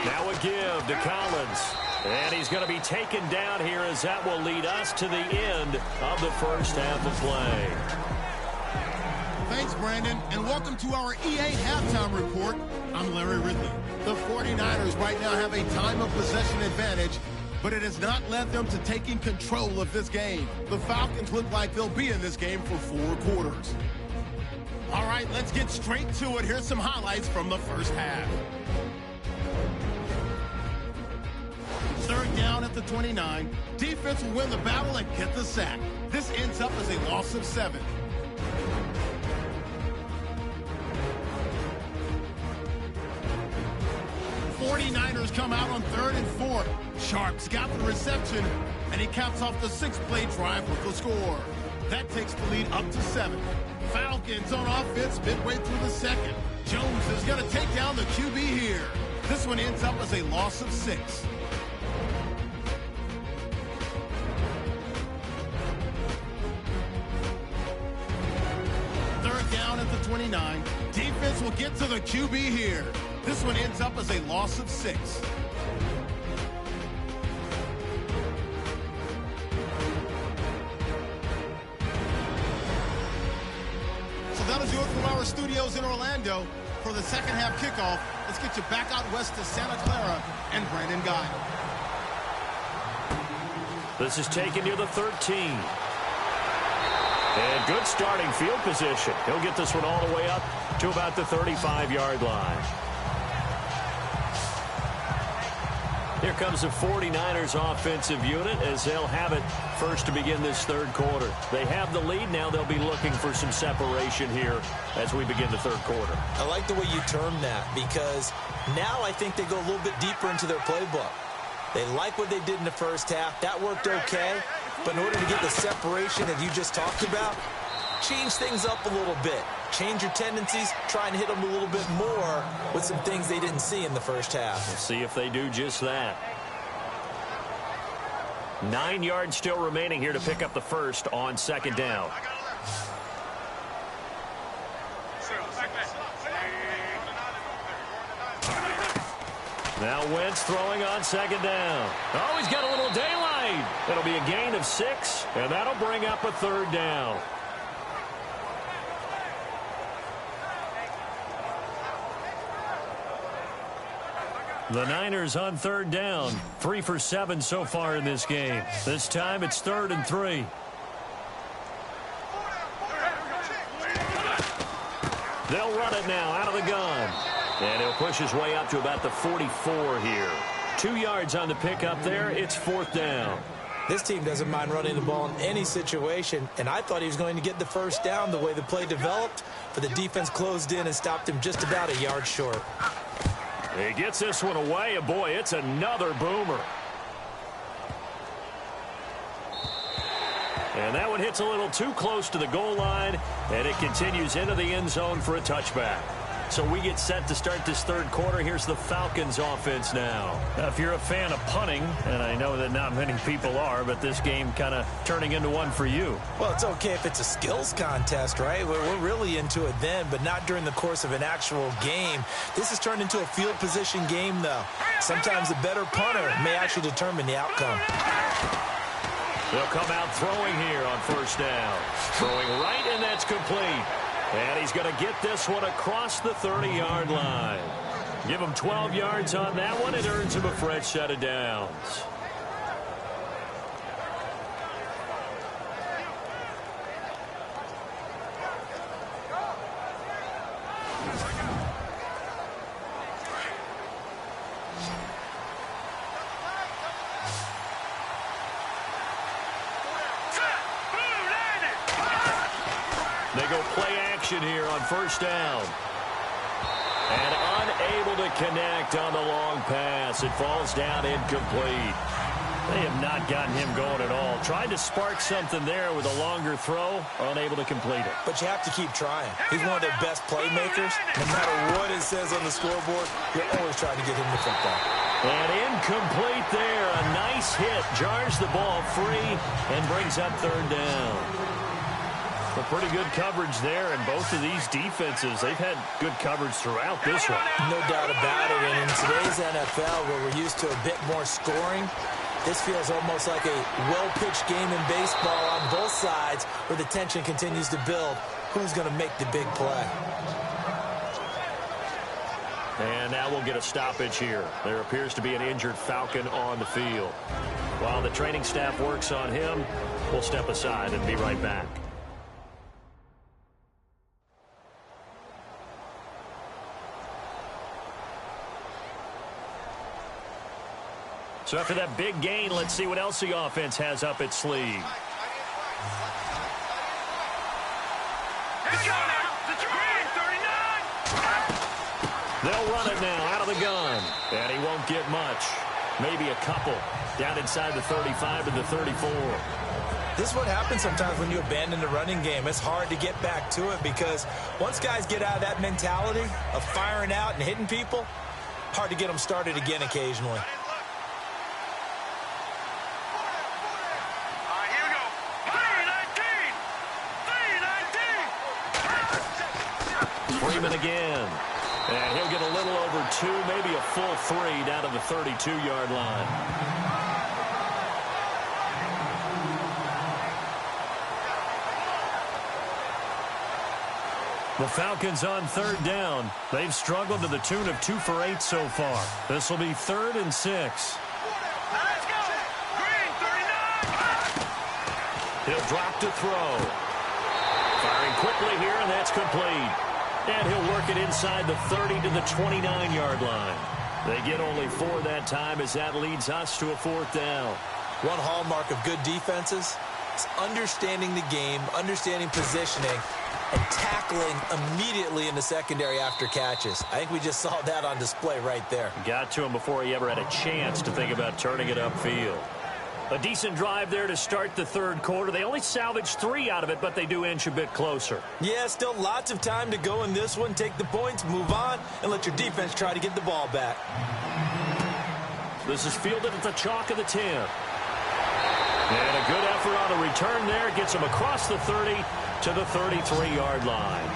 Now a give to Collins. And he's going to be taken down here as that will lead us to the end of the first half of play. Thanks, Brandon, and welcome to our EA Halftime Report. I'm Larry Ridley. The 49ers right now have a time of possession advantage, but it has not led them to taking control of this game. The Falcons look like they'll be in this game for 4 quarters. All right, let's get straight to it. Here's some highlights from the first half. 3rd down at the 29. Defense will win the battle and get the sack. This ends up as a loss of 7. '49ers come out on 3rd and 4. Sharp's got the reception, and he caps off the 6-play drive with the score. That takes the lead up to 7. Falcons on offense midway through the 2nd. Jones is going to take down the QB here. This one ends up as a loss of 6. Down at the 29. Defense will get to the QB here. This one ends up as a loss of 6. So that'll do it from our studios in Orlando. For the second half kickoff, let's get you back out west to Santa Clara and Brandon Guy. This is taken near the 13. And good starting field position. He'll get this one all the way up to about the 35-yard line. Here comes the 49ers offensive unit as they'll have it first to begin this 3rd quarter. They have the lead. Now they'll be looking for some separation here as we begin the 3rd quarter. I like the way you term that because now I think they go a little bit deeper into their playbook. They like what they did in the first half. That worked okay. But in order to get the separation that you just talked about, change things up a little bit. Change your tendencies, try and hit them a little bit more with some things they didn't see in the first half. We'll see if they do just that. 9 yards still remaining here to pick up the first on 2nd down. Now Wentz throwing on 2nd down. Oh, he's got a little daylight. It'll be a gain of 6, and that'll bring up a 3rd down. The Niners on 3rd down. 3 for 7 so far in this game. This time it's 3rd and 3. They'll run it now out of the gun. And he'll push his way up to about the 44 here. 2 yards on the pickup there. It's 4th down. This team doesn't mind running the ball in any situation, and I thought he was going to get the first down the way the play developed, but the defense closed in and stopped him just about a yard short. He gets this one away, and boy, it's another boomer. And that one hits a little too close to the goal line, and it continues into the end zone for a touchback. So we get set to start this 3rd quarter. Here's the Falcons offense now. Now, if you're a fan of punting, and I know that not many people are, but this game kind of turning into one for you. Well, it's okay if it's a skills contest, right? We're really into it then, but not during the course of an actual game. This has turned into a field position game, though. Sometimes the better punter may actually determine the outcome. They'll come out throwing here on 1st down. Throwing right, and that's complete. And he's going to get this one across the 30-yard line. Give him 12 yards on that one. It earns him a fresh set of downs. They go play action here on first down. And unable to connect on the long pass. It falls down incomplete. They have not gotten him going at all. Tried to spark something there with a longer throw. Unable to complete it. But you have to keep trying. He's one of their best playmakers. No matter what it says on the scoreboard, you're always trying to get him the football. And incomplete there. A nice hit. Jars the ball free and brings up third down. A pretty good coverage there, and both of these defenses, they've had good coverage throughout this one. No doubt about it. And in today's NFL, where we're used to a bit more scoring, this feels almost like a well-pitched game in baseball on both sides where the tension continues to build. Who's going to make the big play? And now we'll get a stoppage here. There appears to be an injured Falcon on the field. While the training staff works on him, we'll step aside and be right back. So after that big gain, let's see what else the offense has up its sleeve. They'll run it now out of the gun. And he won't get much. Maybe a couple. Down inside the 35 to the 34. This is what happens sometimes when you abandon the running game. It's hard to get back to it because once guys get out of that mentality of firing out and hitting people, hard to get them started again occasionally. Freeman again. And he'll get a little over 2, maybe a full 3 down to the 32-yard line. The Falcons on third down. They've struggled to the tune of 2 for 8 so far. This will be 3rd and 6. He'll drop to throw. Firing quickly here, and that's complete. And he'll work it inside the 30 to the 29-yard line. They get only 4 that time as that leads us to a 4th down. One hallmark of good defenses is understanding the game, understanding positioning, and tackling immediately in the secondary after catches. I think we just saw that on display right there. Got to him before he ever had a chance to think about turning it upfield. A decent drive there to start the third quarter. They only salvaged 3 out of it, but they do inch a bit closer. Yeah, still lots of time to go in this one. Take the points, move on, and let your defense try to get the ball back. This is fielded at the chalk of the 10. And a good effort on the return there. Gets him across the 30 to the 33-yard line.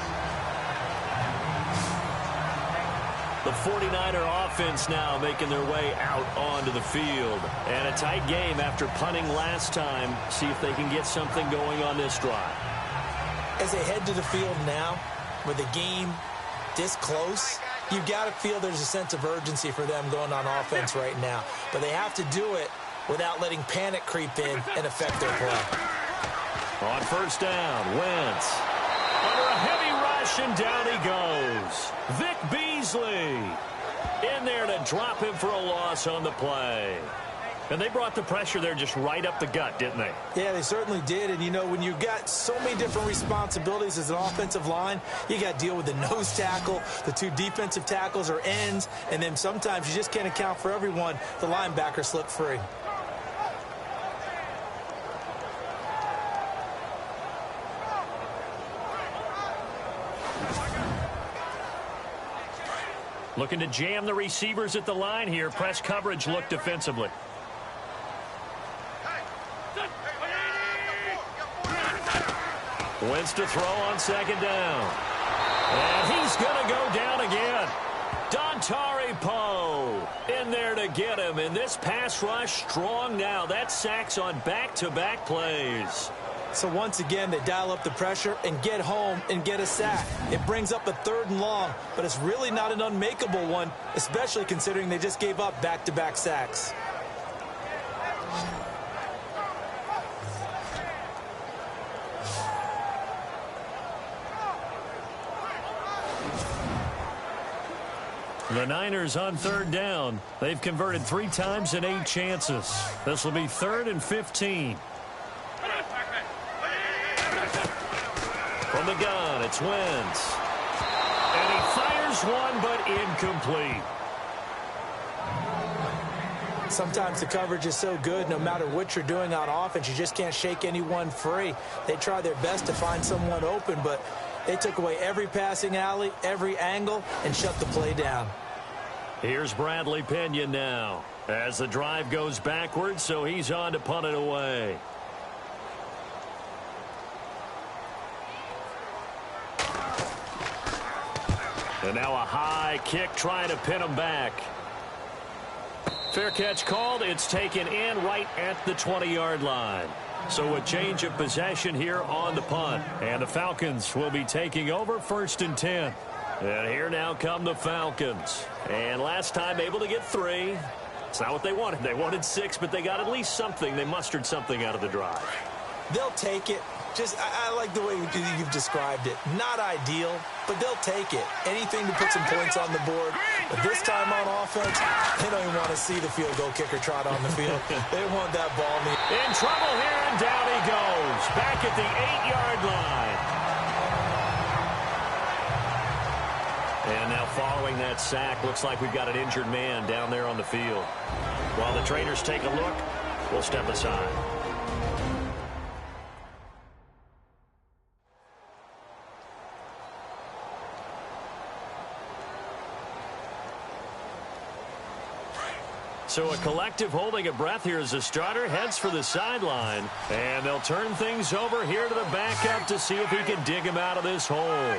The 49er offense now making their way out onto the field. And a tight game after punting last time. See if they can get something going on this drive. As they head to the field now, with the game this close, you've got to feel there's a sense of urgency for them going on offense right now. But they have to do it without letting panic creep in and affect their play. On first down, Wentz. Under a heavy rush, and down he goes. Vic Beasley in there to drop him for a loss on the play. And they brought the pressure there just right up the gut, didn't they? Yeah, they certainly did. And, you know, when you've got so many different responsibilities as an offensive line, you got to deal with the nose tackle, the 2 defensive tackles or ends, and then sometimes you just can't account for everyone. The linebacker slipped free. Looking to jam the receivers at the line here. Press coverage look defensively. Wentz to throw on second down. And he's going to go down again. Dontari Poe in there to get him. And this pass rush strong now. That's sacks on back-to-back plays. So once again, they dial up the pressure and get home and get a sack. It brings up a 3rd and long, but it's really not an unmakeable one, especially considering they just gave up back-to-back sacks. The Niners on 3rd down. They've converted 3 times in 8 chances. This will be 3rd and 15. From the gun, it's Wentz. And he fires one, but incomplete. Sometimes the coverage is so good, no matter what you're doing on offense, you just can't shake anyone free. They try their best to find someone open, but they took away every passing alley, every angle, and shut the play down. Here's Bradley Pinion now as the drive goes backwards, so he's on to punt it away. And now a high kick trying to pin him back. Fair catch called. It's taken in right at the 20-yard line. So a change of possession here on the punt. And the Falcons will be taking over 1st and 10. And here now come the Falcons. And last time able to get 3. It's not what they wanted. They wanted 6, but they got at least something. They mustered something out of the drive. They'll take it. I like the way you've described it. Not ideal, but they'll take it. Anything to put some points on the board. But this time on offense, they don't even want to see the field goal kicker trot on the field. They want that ball. In trouble here, and down he goes. Back at the 8-yard line. And now following that sack, looks like we've got an injured man down there on the field. While the trainers take a look, we'll step aside. So a collective holding a breath here as the starter heads for the sideline. And they'll turn things over here to the backup to see if he can dig him out of this hole.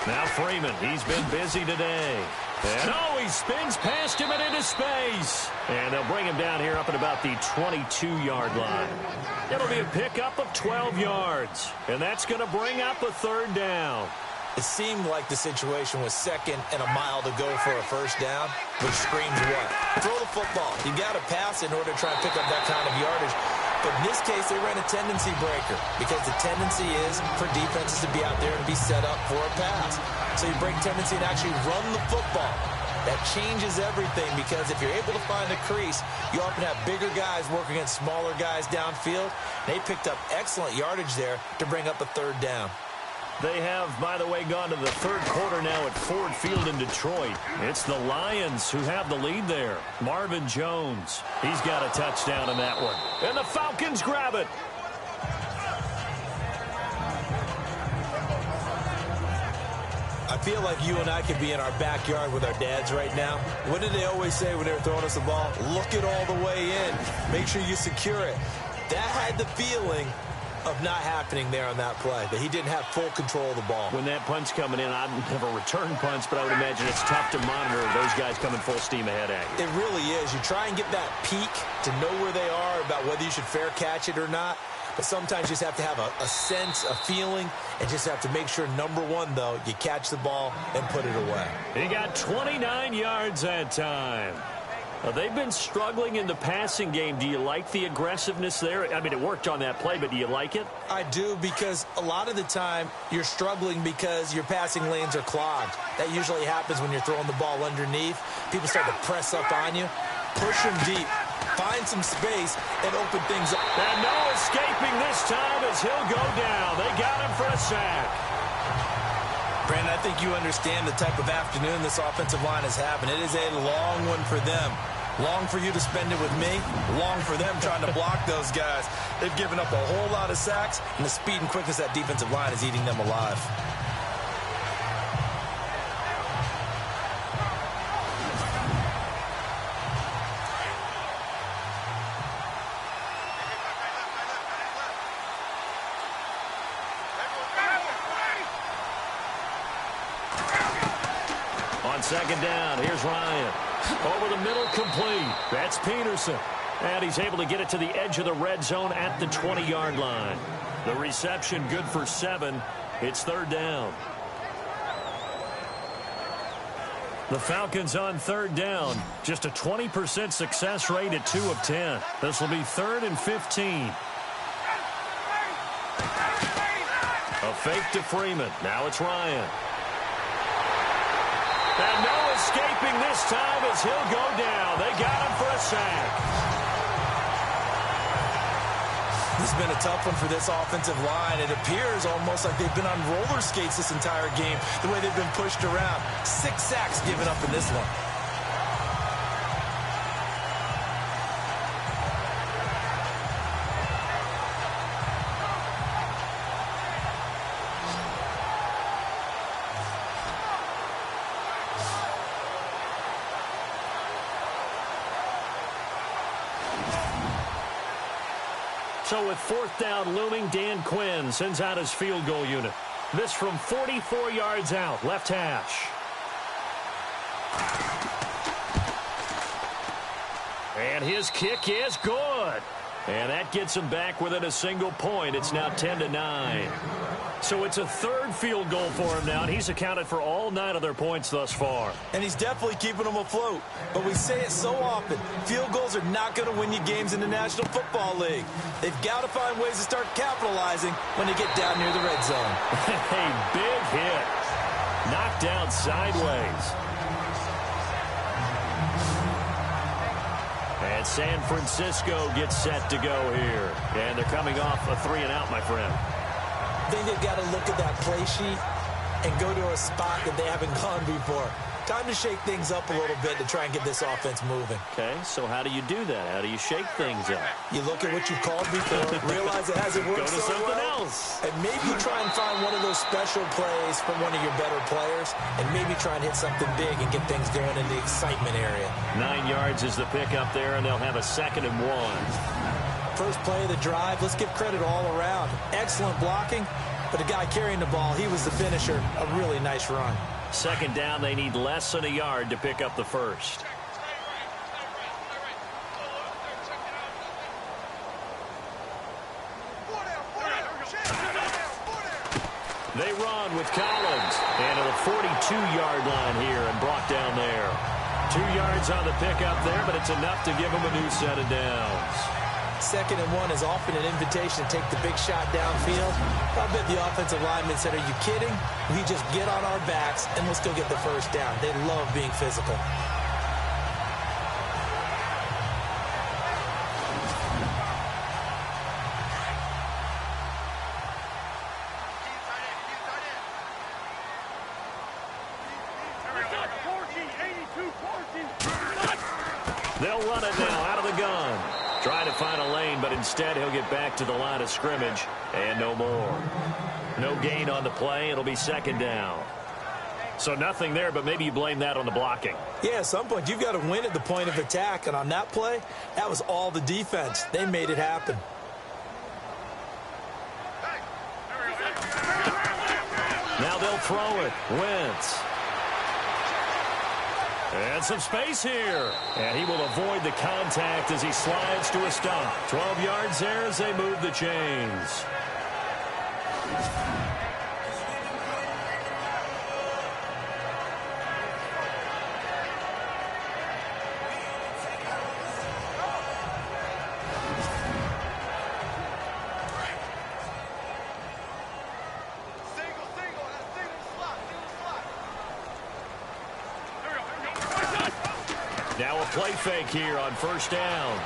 Now Freeman, he's been busy today. And he spins past him and into space. And they'll bring him down here up at about the 22-yard line. It'll be a pickup of 12 yards. And that's going to bring up a 3rd down. It seemed like the situation was 2nd and a mile to go for a 1st down, which screams what? Throw the football. You got to pass in order to try and pick up that kind of yardage. But in this case, they ran a tendency breaker because the tendency is for defenses to be out there and be set up for a pass. So you break tendency and actually run the football. That changes everything because if you're able to find a crease, you often have bigger guys working against smaller guys downfield. They picked up excellent yardage there to bring up a 3rd down. They have, by the way, gone to the 3rd quarter now at Ford Field in Detroit. It's the Lions who have the lead there. Marvin Jones, he's got a touchdown in that one. And the Falcons grab it. I feel like you and I could be in our backyard with our dads right now. What did they always say when they were throwing us the ball? Look it all the way in. Make sure you secure it. That had the feeling of not happening there on that play, that he didn't have full control of the ball. When that punt's coming in, I've never returned punts, but I would imagine it's tough to monitor those guys coming full steam ahead at you. It really is. You try and get that peek to know where they are about whether you should fair catch it or not, but sometimes you just have to have a sense, a feeling, and just have to make sure, number one, though, you catch the ball and put it away. He got 29 yards that time. They've been struggling in the passing game. Do you like the aggressiveness there? I mean, it worked on that play, but do you like it? I do, because a lot of the time you're struggling because your passing lanes are clogged. That usually happens when you're throwing the ball underneath. People start to press up on you. Push them deep. Find some space and open things up. And no escaping this time as he'll go down. They got him for a sack. Brandon, I think you understand the type of afternoon this offensive line is having. It is a long one for them. Long for you to spend it with me. Long for them trying to block those guys. They've given up a whole lot of sacks, and the speed and quickness of that defensive line is eating them alive. On 2nd down, here's Ryan. Over the middle, complete. That's Peterson. And he's able to get it to the edge of the red zone at the 20-yard line. The reception good for 7. It's third down. The Falcons on third down. Just a 20% success rate at 2 of 10. This will be 3rd and 15. A fake to Freeman. Now it's Ryan. And no escaping this time as he'll go down. They got him for a sack. This has been a tough one for this offensive line. It appears almost like they've been on roller skates this entire game, the way they've been pushed around. 6 sacks given up in this one. So with 4th down looming, Dan Quinn sends out his field goal unit. This from 44 yards out, left hash. And his kick is good. And that gets him back within a single point. It's now 10-9. So it's a 3rd field goal for him now, and he's accounted for all 9 of their points thus far. And he's definitely keeping them afloat. But we say it so often, field goals are not going to win you games in the National Football League. They've got to find ways to start capitalizing when they get down near the red zone. A big hit. Knocked down sideways. And San Francisco gets set to go here. And they're coming off a 3-and-out, my friend. I think they've got to look at that play sheet and go to a spot that they haven't gone before. Time to shake things up a little bit to try and get this offense moving. Okay, so how do you do that? How do you shake things up? You look at what you've called before, realize it hasn't worked so so something well, else. and maybe try and find one of those special plays from one of your better players, and maybe try and hit something big and get things going in the excitement area. 9 yards is the pickup there, and they'll have a 2nd and 1. First play of the drive, let's give credit all around. Excellent blocking, but the guy carrying the ball, he was the finisher. A really nice run. 2nd down, they need less than a yard to pick up the first. They run with Collins. And to the 42-yard line here and brought down there. 2 yards on the pickup there, but it's enough to give them a new set of downs. 2nd and 1 is often an invitation to take the big shot downfield. I bet the offensive lineman said, are you kidding? We just get on our backs and we'll still get the first down. They love being physical. They'll run it now out of the gun. Trying to find a lane, but instead he'll get back to the line of scrimmage and no more. No gain on the play. It'll be 2nd down. So nothing there, but maybe you blame that on the blocking. Yeah, at some point you've got to win at the point of attack, and on that play, that was all the defense. They made it happen. Now they'll throw it. Wentz. And some space here. And he will avoid the contact as he slides to a stop. 12 yards there as they move the chains. Now a play fake here on 1st down.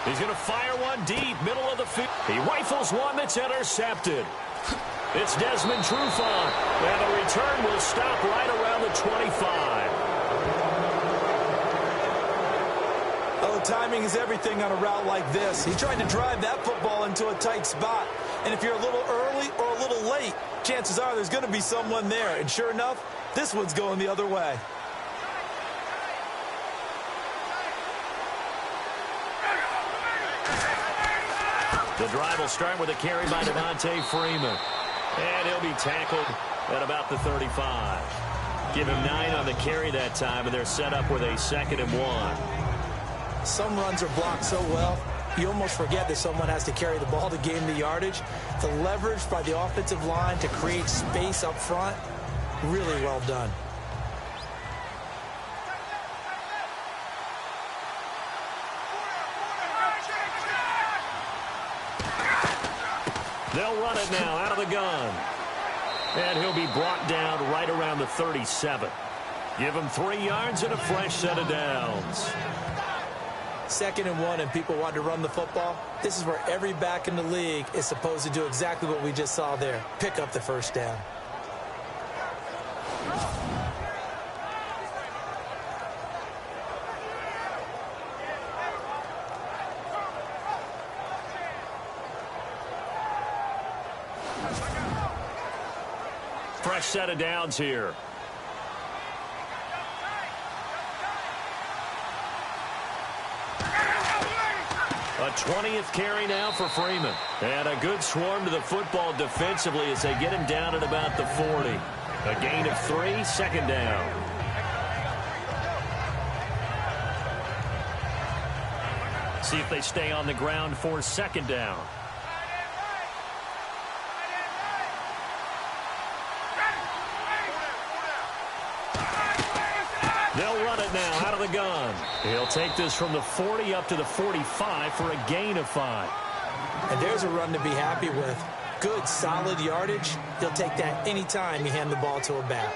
He's going to fire one deep, middle of the field. He rifles one that's intercepted. It's Desmond Trufant. And the return will stop right around the 25. Oh, timing is everything on a route like this. He tried to drive that football into a tight spot. And if you're a little early or a little late, chances are there's going to be someone there. And sure enough, this one's going the other way. The drive will start with a carry by Devontae Freeman. And he'll be tackled at about the 35. Give him 9 on the carry that time, and they're set up with a 2nd and 1. some runs are blocked so well, you almost forget that someone has to carry the ball to gain the yardage. The leverage by the offensive line to create space up front, really well done. They'll run it now out of the gun. And he'll be brought down right around the 37. Give him 3 yards and a fresh set of downs. 2nd and 1 and people want to run the football. This is where every back in the league is supposed to do exactly what we just saw there. Pick up the first down. Fresh set of downs here. A 20th carry now for Freeman. And a good swarm to the football defensively as they get him down at about the 40. A gain of 3, 2nd down. See if they stay on the ground for 2nd down. They'll run it now out of the gun. He'll take this from the 40 up to the 45 for a gain of 5. And there's a run to be happy with. Good, solid yardage. He'll take that anytime you hand the ball to a back.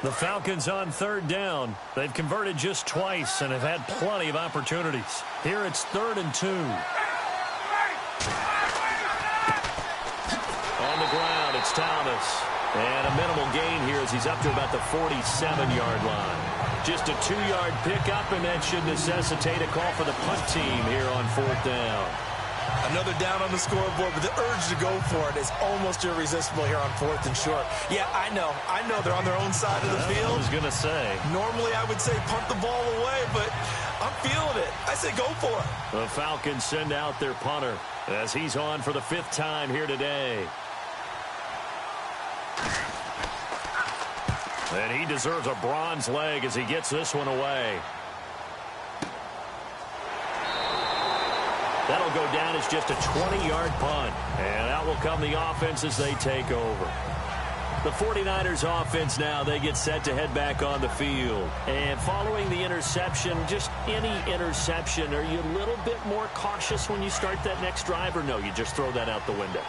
The Falcons on 3rd down. They've converted just twice and have had plenty of opportunities. Here it's 3rd and 2. On the ground, it's Thomas. And a minimal gain here as he's up to about the 47-yard line. Just a 2-yard pickup, and that should necessitate a call for the punt team here on 4th down. Another down on the scoreboard, but the urge to go for it is almost irresistible here on 4th and short. Yeah, I know they're on their own side of the field. I was going to say. Normally I would say punt the ball away, but I'm feeling it. I say go for it. The Falcons send out their punter as he's on for the 5th time here today. And he deserves a bronze leg as he gets this one away. That'll go down as just a 20-yard punt. And out will come the offense as they take over. The 49ers offense now, they get set to head back on the field. And following the interception, just any interception, are you a little bit more cautious when you start that next drive, or no, you just throw that out the window?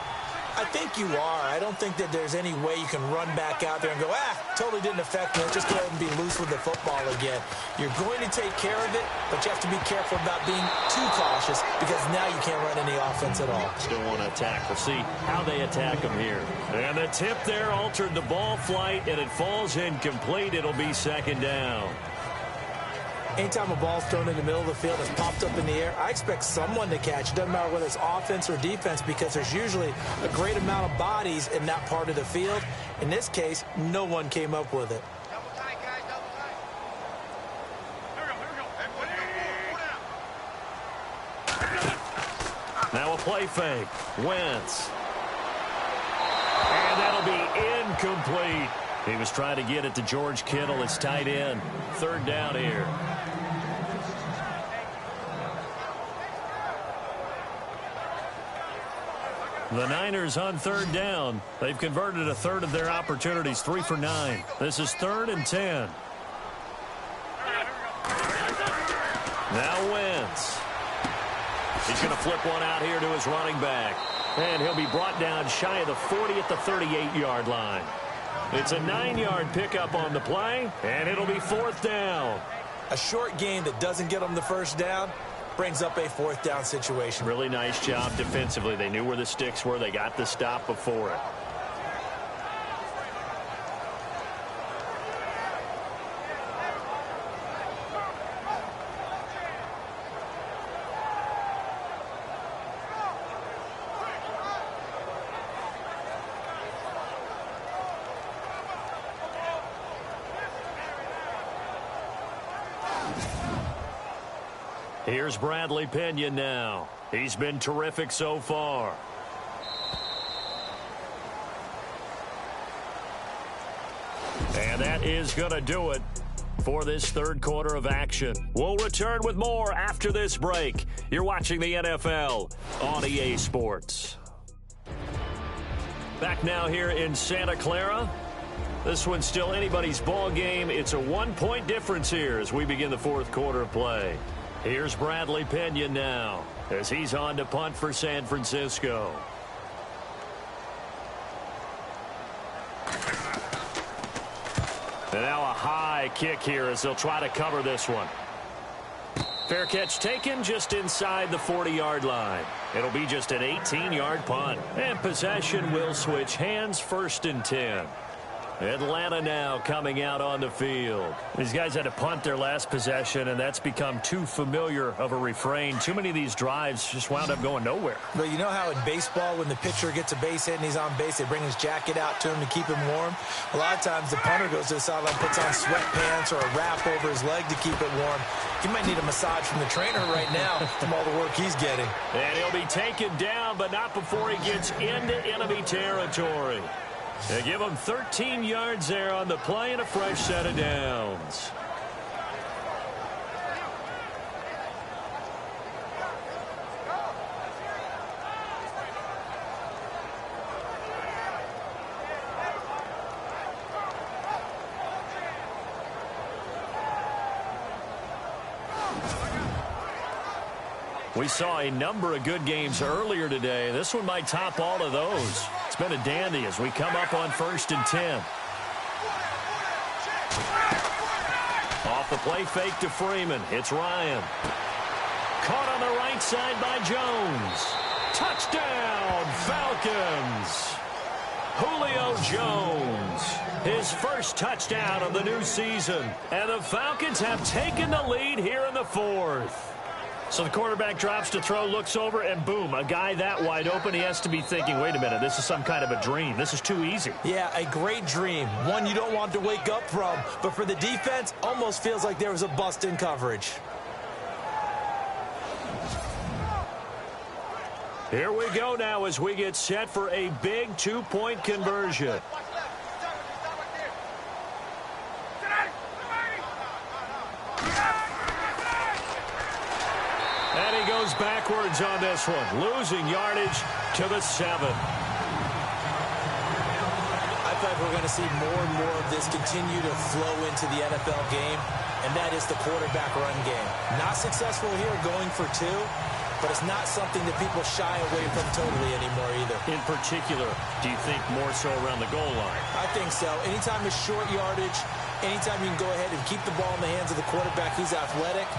I think you are. I don't think that there's any way you can run back out there and go, totally didn't affect me. Just go ahead and be loose with the football again. You're going to take care of it, but you have to be careful about being too cautious because now you can't run any offense at all. Still want to attack. We'll see how they attack them here. And the tip there altered the ball flight, and it falls incomplete. It'll be 2nd down. Anytime a ball's thrown in the middle of the field that's popped up in the air, I expect someone to catch. It doesn't matter whether it's offense or defense because there's usually a great amount of bodies in that part of the field. In this case, no one came up with it. Double tight, guys, double tight. Here we go. Now a play fake. Wentz. And that'll be incomplete. He was trying to get it to George Kittle, his tight end. 3rd down here. The Niners on 3rd down. They've converted a 1/3 of their opportunities, 3 for 9. This is 3rd and 10. Now Wentz. He's going to flip one out here to his running back. And he'll be brought down shy of the 40 at the 38-yard line. It's a 9-yard pickup on the play, and it'll be 4th down. A short game that doesn't get them the first down brings up a 4th down situation. Really nice job defensively. They knew where the sticks were. They got the stop before it. Here's Bradley Pinion now. He's been terrific so far. And that is going to do it. for this third quarter of action. We'll return with more after this break. You're watching the NFL on EA Sports. Back now here in Santa Clara. This one's still anybody's ball game. It's a 1-point difference here as we begin the fourth quarter of play. Here's Bradley Pena now as he's on to punt for San Francisco. And now a high kick here as they'll try to cover this one. Fair catch taken just inside the 40-yard line. It'll be just an 18-yard punt. And possession will switch hands, 1st and 10. Atlanta now coming out on the field. These guys had to punt their last possession, and that's become too familiar of a refrain. Too many of these drives just wound up going nowhere. Well, you know how in baseball, when the pitcher gets a base hit and he's on base, they bring his jacket out to him to keep him warm? A lot of times the punter goes to the sideline, puts on sweatpants or a wrap over his leg to keep it warm. He might need a massage from the trainer right now from all the work he's getting. And he'll be taken down, but not before he gets into enemy territory. They give him 13 yards there on the play and a fresh set of downs. We saw a number of good games earlier today. This one might top all of those. It's been a dandy as we come up on 1st and 10. Off the play fake to Freeman. It's Ryan. Caught on the right side by Jones. Touchdown, Falcons. Julio Jones. His first touchdown of the new season. And the Falcons have taken the lead here in the fourth. So the quarterback drops to throw, looks over, and boom, a guy that wide open, he has to be thinking, wait a minute, this is some kind of a dream. This is too easy. Yeah, a great dream. One you don't want to wake up from. But for the defense, almost feels like there was a bust in coverage. Here we go now as we get set for a big 2-point conversion. And he goes backwards on this one, losing yardage to the 7. I thought we're going to see more and more of this continue to flow into the NFL game, and that is the quarterback run game. Not successful here going for 2, but it's not something that people shy away from totally anymore either. In particular, do you think more so around the goal line? I think so. Anytime it's short yardage, anytime you can go ahead and keep the ball in the hands of the quarterback who's athletic,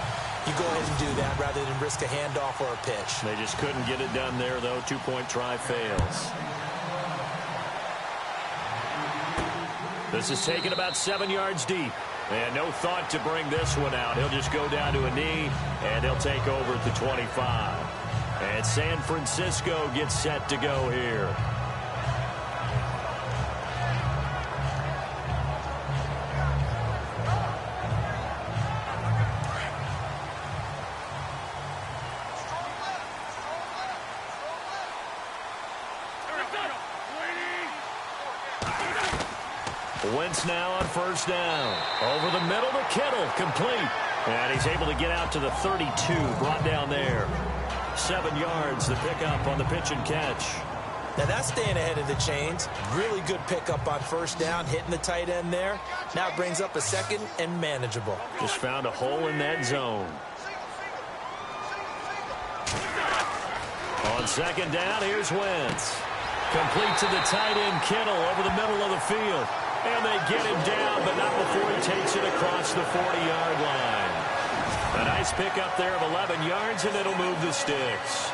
you go ahead and do that rather than risk a handoff or a pitch. They just couldn't get it done there, though. 2-point try fails. This is taken about 7 yards deep. And no thought to bring this one out. He'll just go down to a knee, and he'll take over at the 25. And San Francisco gets set to go here. Wentz now on 1st down. Over the middle to Kittle, complete. And he's able to get out to the 32, brought down there. 7 yards, the pickup on the pitch and catch. Now that's staying ahead of the chains. Really good pickup on 1st down, hitting the tight end there. Now it brings up a 2nd and manageable. Just found a hole in that zone. On 2nd down, here's Wentz. Complete to the tight end, Kittle, over the middle of the field. And they get him down, but not before he takes it across the 40-yard line. A nice pickup there of 11 yards, and it'll move the sticks.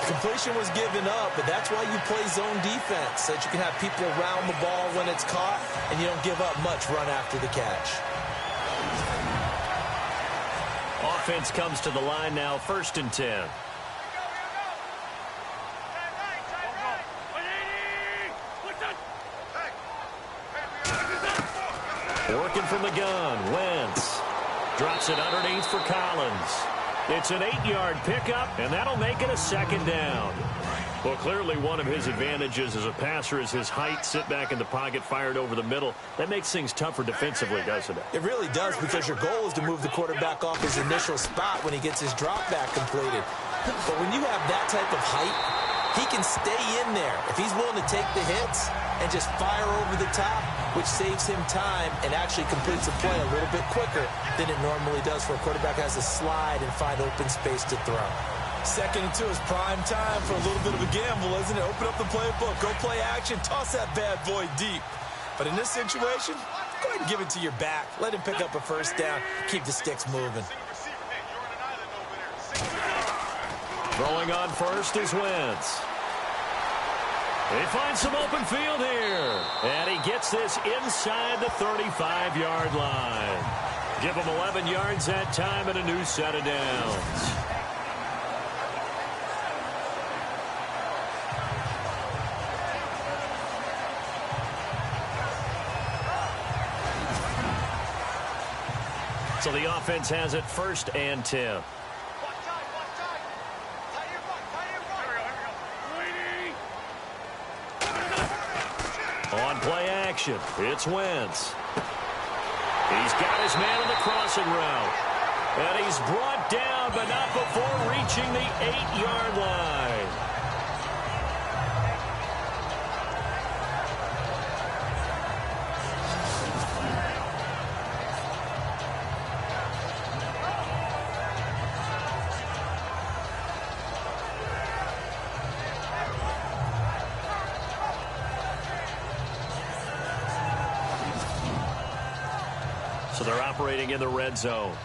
Completion was given up, but that's why you play zone defense, so that you can have people around the ball when it's caught, and you don't give up much run after the catch. Offense comes to the line now, 1st and 10. Working from the gun, Wentz drops it underneath for Collins. It's an 8-yard pickup, and that'll make it a 2nd down. Well, clearly one of his advantages as a passer is his height. Sit back in the pocket, fired over the middle. That makes things tougher defensively, doesn't it? It really does, because your goal is to move the quarterback off his initial spot when he gets his drop back completed. But when you have that type of height, he can stay in there if he's willing to take the hits and just fire over the top, which saves him time and actually completes a play a little bit quicker than it normally does for a quarterback who has to slide and find open space to throw. 2nd and 2 is prime time for a little bit of a gamble, isn't it? Open up the playbook, go play action, toss that bad boy deep. But in this situation, go ahead and give it to your back. Let him pick up a first down, keep the sticks moving. Throwing on first is Wentz. He finds some open field here. And he gets this inside the 35-yard line. Give him 11 yards that time and a new set of downs. So the offense has it 1st and 10. On play action, it's Wentz. He's got his man on the crossing route. And he's brought down, but not before reaching the 8-yard line. So they're operating in the red zone.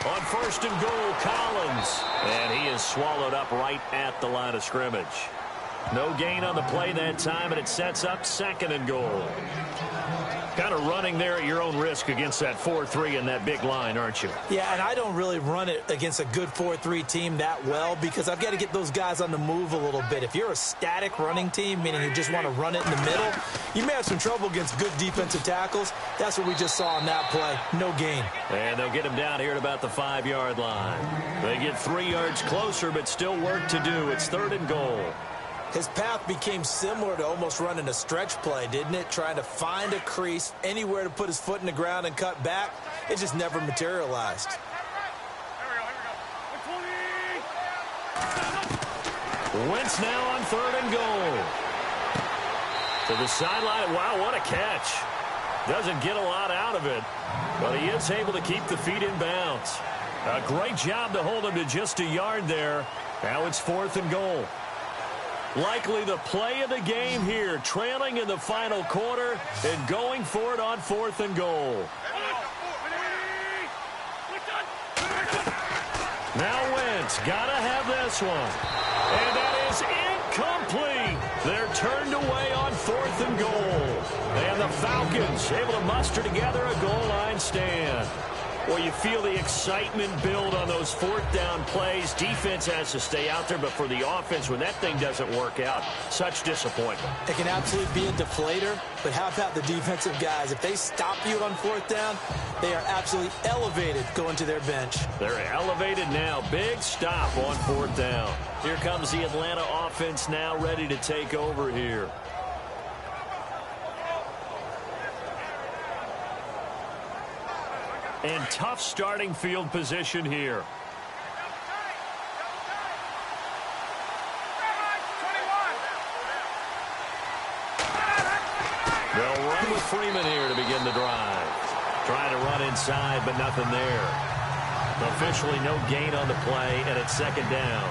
On 1st and goal, Collins. And he is swallowed up right at the line of scrimmage. No gain on the play that time, and it sets up 2nd and goal. Kind of running there at your own risk against that 4-3 and that big line, aren't you? Yeah, and I don't really run it against a good 4-3 team that well, because I've got to get those guys on the move a little bit. If you're a static running team, meaning you just want to run it in the middle, you may have some trouble against good defensive tackles. That's what we just saw on that play. No gain. And they'll get him down here at about the 5-yard line. They get 3 yards closer, but still work to do. It's 3rd and goal. His path became similar to almost running a stretch play, didn't it? Trying to find a crease, anywhere to put his foot in the ground and cut back. It just never materialized. Wentz now on 3rd and goal. To the sideline. Wow, what a catch. Doesn't get a lot out of it, but he is able to keep the feet in bounds. A great job to hold him to just a yard there. Now it's 4th and goal. Likely the play of the game here, trailing in the final quarter and going for it on 4th and goal. Now Wentz, gotta have this one. And that is incomplete. They're turned away on 4th and goal. And the Falcons able to muster together a goal line stand. Well, you feel the excitement build on those 4th down plays. Defense has to stay out there, but for the offense, when that thing doesn't work out, such disappointment. It can absolutely be a deflator, but how about the defensive guys? If they stop you on 4th down, they are absolutely elevated going to their bench. They're elevated now. Big stop on 4th down. Here comes the Atlanta offense now ready to take over here. And tough starting field position here. They'll run with Freeman here to begin the drive. Trying to run inside, but nothing there. Officially no gain on the play, and it's 2nd down.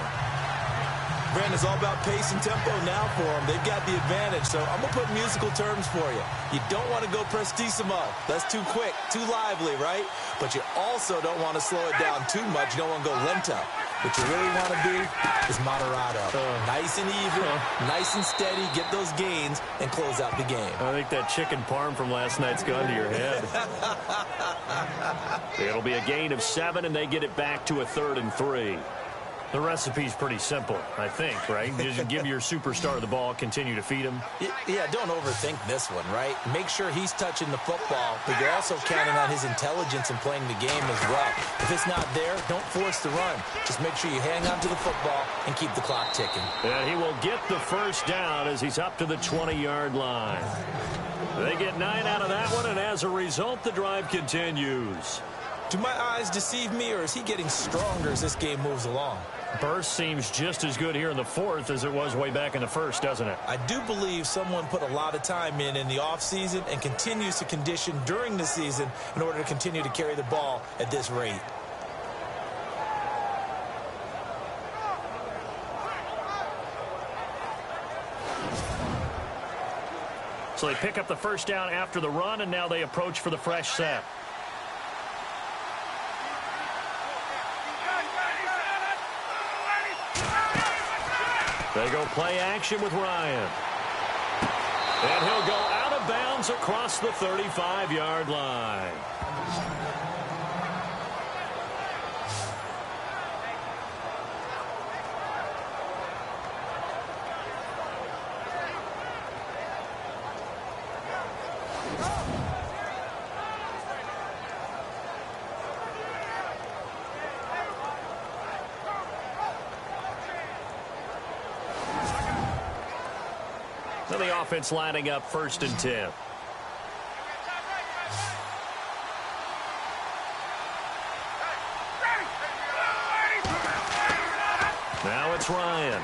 Brandon, it's all about pace and tempo now for them. They've got the advantage, so I'm going to put musical terms for you. You don't want to go prestissimo. That's too quick, too lively, right? But you also don't want to slow it down too much. You don't want to go lento. What you really want to be is moderato. Nice and even, nice and steady, get those gains, and close out the game. I think that chicken parm from last night's gone to your head. It'll be a gain of 7, and they get it back to a 3rd and 3. The recipe's pretty simple, I think, right? Just give your superstar the ball, continue to feed him. Yeah, don't overthink this one, right? Make sure he's touching the football, but you're also counting on his intelligence in playing the game as well. If it's not there, don't force the run. Just make sure you hang on to the football and keep the clock ticking. And he will get the first down as he's up to the 20-yard line. They get 9 out of that one, and as a result, the drive continues. Do my eyes deceive me, or is he getting stronger as this game moves along? Burst seems just as good here in the fourth as it was way back in the first, doesn't it? I do believe someone put a lot of time in the offseason and continues to condition during the season in order to continue to carry the ball at this rate. So they pick up the first down after the run, and now they approach for the fresh set. They go play action with Ryan. And he'll go out of bounds across the 35-yard line. So the offense lining up 1st and 10. Now it's Ryan.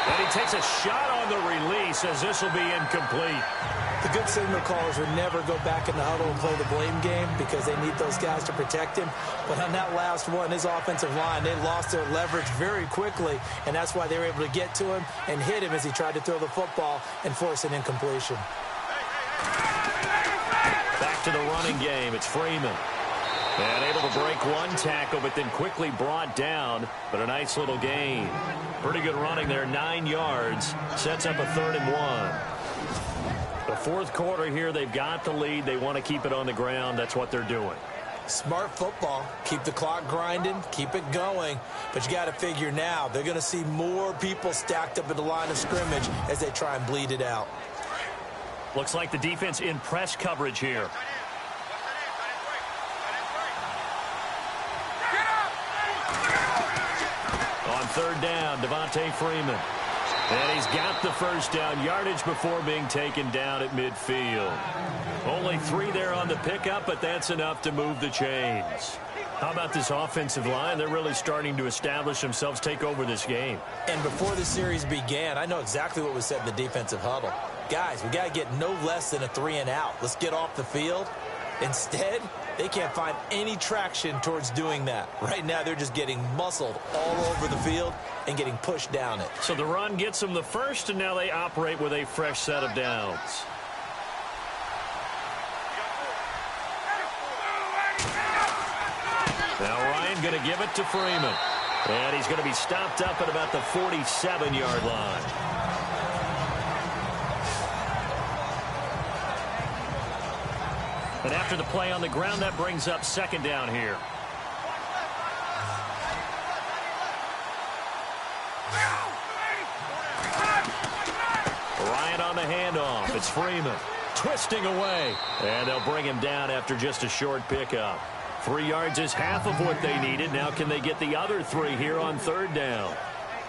And he takes a shot on the release as this will be incomplete. The good signal callers would never go back in the huddle and play the blame game because they need those guys to protect him. But on that last one, his offensive line, they lost their leverage very quickly, and that's why they were able to get to him and hit him as he tried to throw the football and force an incompletion. Back to the running game. It's Freeman. And able to break one tackle, but then quickly brought down. But a nice little gain. Pretty good running there, 9 yards. Sets up a 3rd and 1. The fourth quarter here, they've got the lead. They want to keep it on the ground. That's what they're doing. Smart football. Keep the clock grinding. Keep it going. But you got to figure now, they're going to see more people stacked up at the line of scrimmage as they try and bleed it out. Looks like the defense in press coverage here. On 3rd down, Devontae Freeman. And he's got the first down yardage before being taken down at midfield. Only 3 there on the pickup, but that's enough to move the chains. How about this offensive line? They're really starting to establish themselves, take over this game. And before the series began, I know exactly what was said in the defensive huddle. Guys, we got to get no less than a 3 and out. Let's get off the field. Instead, they can't find any traction towards doing that. Right now, they're just getting muscled all over the field and getting pushed down it. So the run gets them the first, and now they operate with a fresh set of downs. Now Ryan going to give it to Freeman. And he's going to be stopped up at about the 47-yard line. And after the play on the ground, that brings up 2nd down here. Ryan on the handoff. It's Freeman twisting away. And they'll bring him down after just a short pickup. 3 yards is half of what they needed. Now can they get the other 3 here on 3rd down?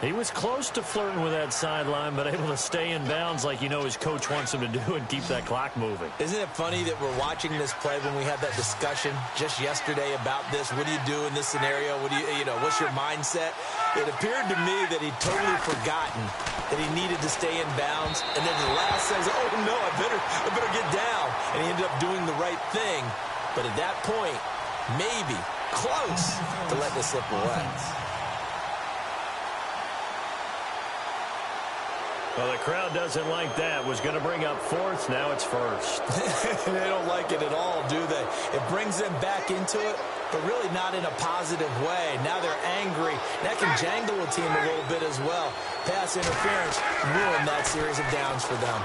He was close to flirting with that sideline, but able to stay in bounds like you know his coach wants him to do and keep that clock moving. Isn't it funny that we're watching this play when we had that discussion just yesterday about this? What do you do in this scenario? What do you know, what's your mindset? It appeared to me that he'd totally forgotten that he needed to stay in bounds. And then the last says, oh, no, I better get down. And he ended up doing the right thing. But at that point, maybe close to letting it slip away. Well, the crowd doesn't like that. Was going to bring up 4th. Now it's 1st. They don't like it at all, do they? It brings them back into it, but really not in a positive way. Now they're angry. That can jangle a team a little bit as well. Pass interference ruined that series of downs for them.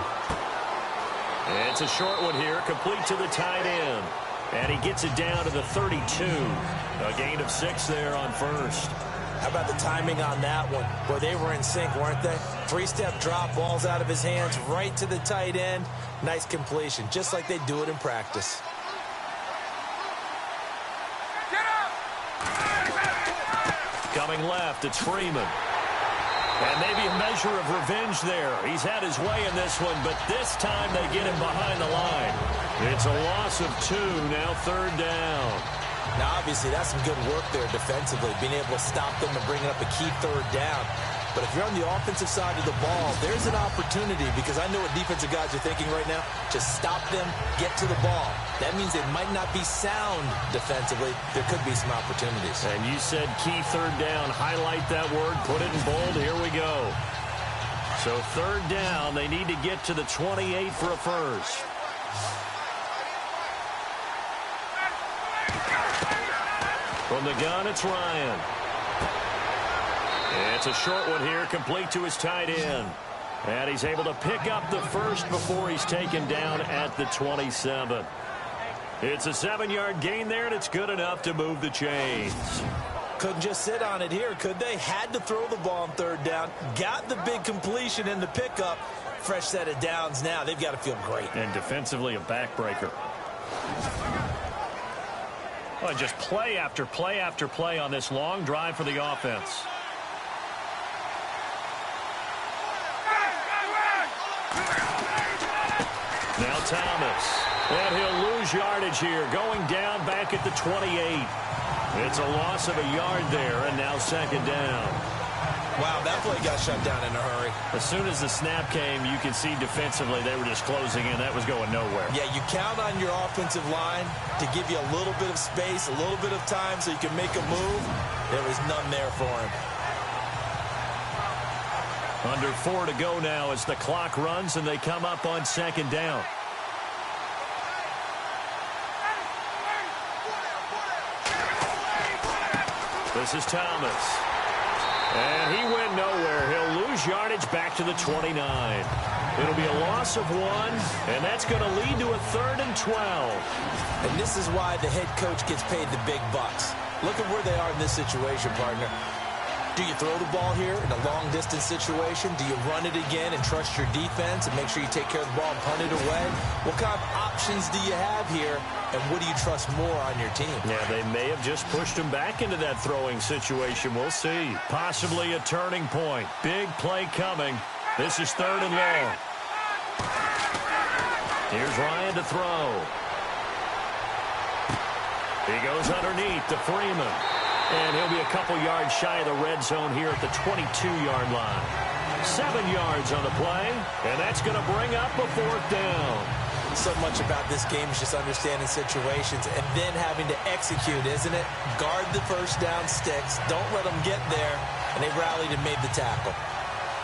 It's a short one here, complete to the tight end. And he gets it down to the 32. A gain of 6 there on first. How about the timing on that one? Boy, they were in sync, weren't they? 3-step drop, ball's out of his hands, right to the tight end. Nice completion, just like they do it in practice. Coming left, it's Freeman. And maybe a measure of revenge there. He's had his way in this one, but this time they get him behind the line. It's a loss of 2, now 3rd down. Now, obviously, that's some good work there defensively, being able to stop them and bringing up a key 3rd down. But if you're on the offensive side of the ball, there's an opportunity, because I know what defensive guys are thinking right now. Just stop them, get to the ball. That means they might not be sound defensively. There could be some opportunities. And you said key 3rd down. Highlight that word. Put it in bold. Here we go. So 3rd down. They need to get to the 28 for a first. From the gun, it's Ryan. It's a short one here, complete to his tight end. And he's able to pick up the first before he's taken down at the 27. It's a 7-yard gain there, and it's good enough to move the chains. Couldn't just sit on it here, could they? Had to throw the ball on 3rd down. Got the big completion in the pickup. Fresh set of downs now. They've got to feel great. And defensively, a backbreaker. Well, just play after play after play on this long drive for the offense. Now Thomas. And he'll lose yardage here. Going down back at the 28. It's a loss of a yard there, and now 2nd down. Wow, that play got shut down in a hurry. As soon as the snap came, you can see defensively they were just closing in. That was going nowhere. Yeah, you count on your offensive line to give you a little bit of space, a little bit of time so you can make a move. There was none there for him. Under 4 to go now as the clock runs and they come up on 2nd down. This is Thomas. And he went nowhere. He'll lose yardage back to the 29. It'll be a loss of 1, and that's going to lead to a 3rd and 12. And this is why the head coach gets paid the big bucks. Look at where they are in this situation, partner. Do you throw the ball here in a long-distance situation? Do you run it again and trust your defense and make sure you take care of the ball and punt it away? What kind of options do you have here, and what do you trust more on your team? Yeah, they may have just pushed him back into that throwing situation. We'll see. Possibly a turning point. Big play coming. This is 3rd and long. Here's Ryan to throw. He goes underneath to Freeman. And he'll be a couple yards shy of the red zone here at the 22-yard line. 7 yards on the play, and that's going to bring up a 4th down. So much about this game is just understanding situations and then having to execute, isn't it? Guard the first down sticks. Don't let them get there. And they rallied and made the tackle.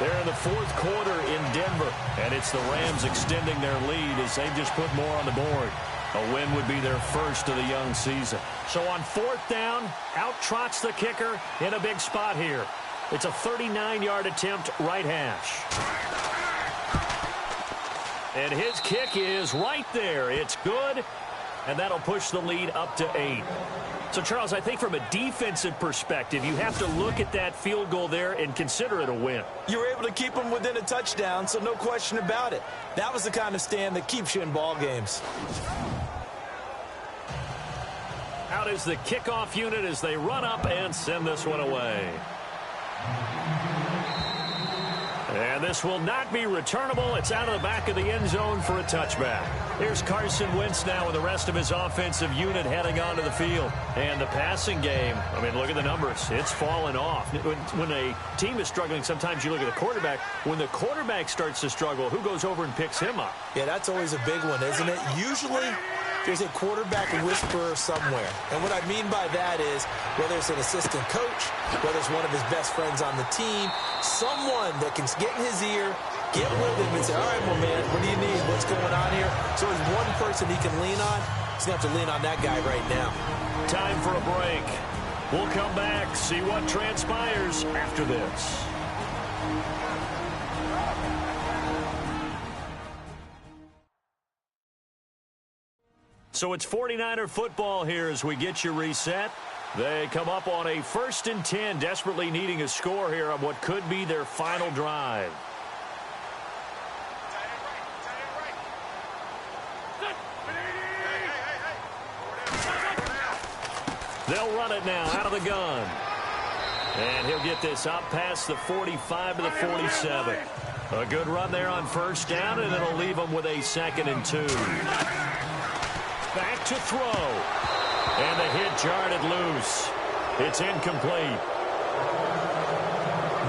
They're in the 4th quarter in Denver, and it's the Rams extending their lead as they've just put more on the board. A win would be their first of the young season. So on 4th down, out trots the kicker in a big spot here. It's a 39-yard attempt, right hash. And his kick is right there. It's good, and that'll push the lead up to 8. So, Charles, I think from a defensive perspective, you have to look at that field goal there and consider it a win. You were able to keep them within a touchdown, so no question about it. That was the kind of stand that keeps you in ball games. Out is the kickoff unit as they run up and send this one away. And this will not be returnable. It's out of the back of the end zone for a touchback. Here's Carson Wentz now with the rest of his offensive unit heading onto the field. And the passing game, I mean, look at the numbers. It's fallen off. When a team is struggling, sometimes you look at the quarterback. When the quarterback starts to struggle, who goes over and picks him up? Yeah, that's always a big one, isn't it? Usually there's a quarterback whisperer somewhere. And what I mean by that is, whether it's an assistant coach, whether it's one of his best friends on the team, someone that can get in his ear, get with him and say, all right, well, man, what do you need? What's going on here? So there's one person he can lean on. He's going to have to lean on that guy right now. Time for a break. We'll come back, see what transpires after this. So it's 49er football here as we get you reset. They come up on a 1st and 10, desperately needing a score here on what could be their final drive. They'll run it now out of the gun. And he'll get this up past the 45 to the 47. A good run there on 1st down, and it'll leave them with a 2nd and 2. Back to throw. And the hit jarred it loose. It's incomplete.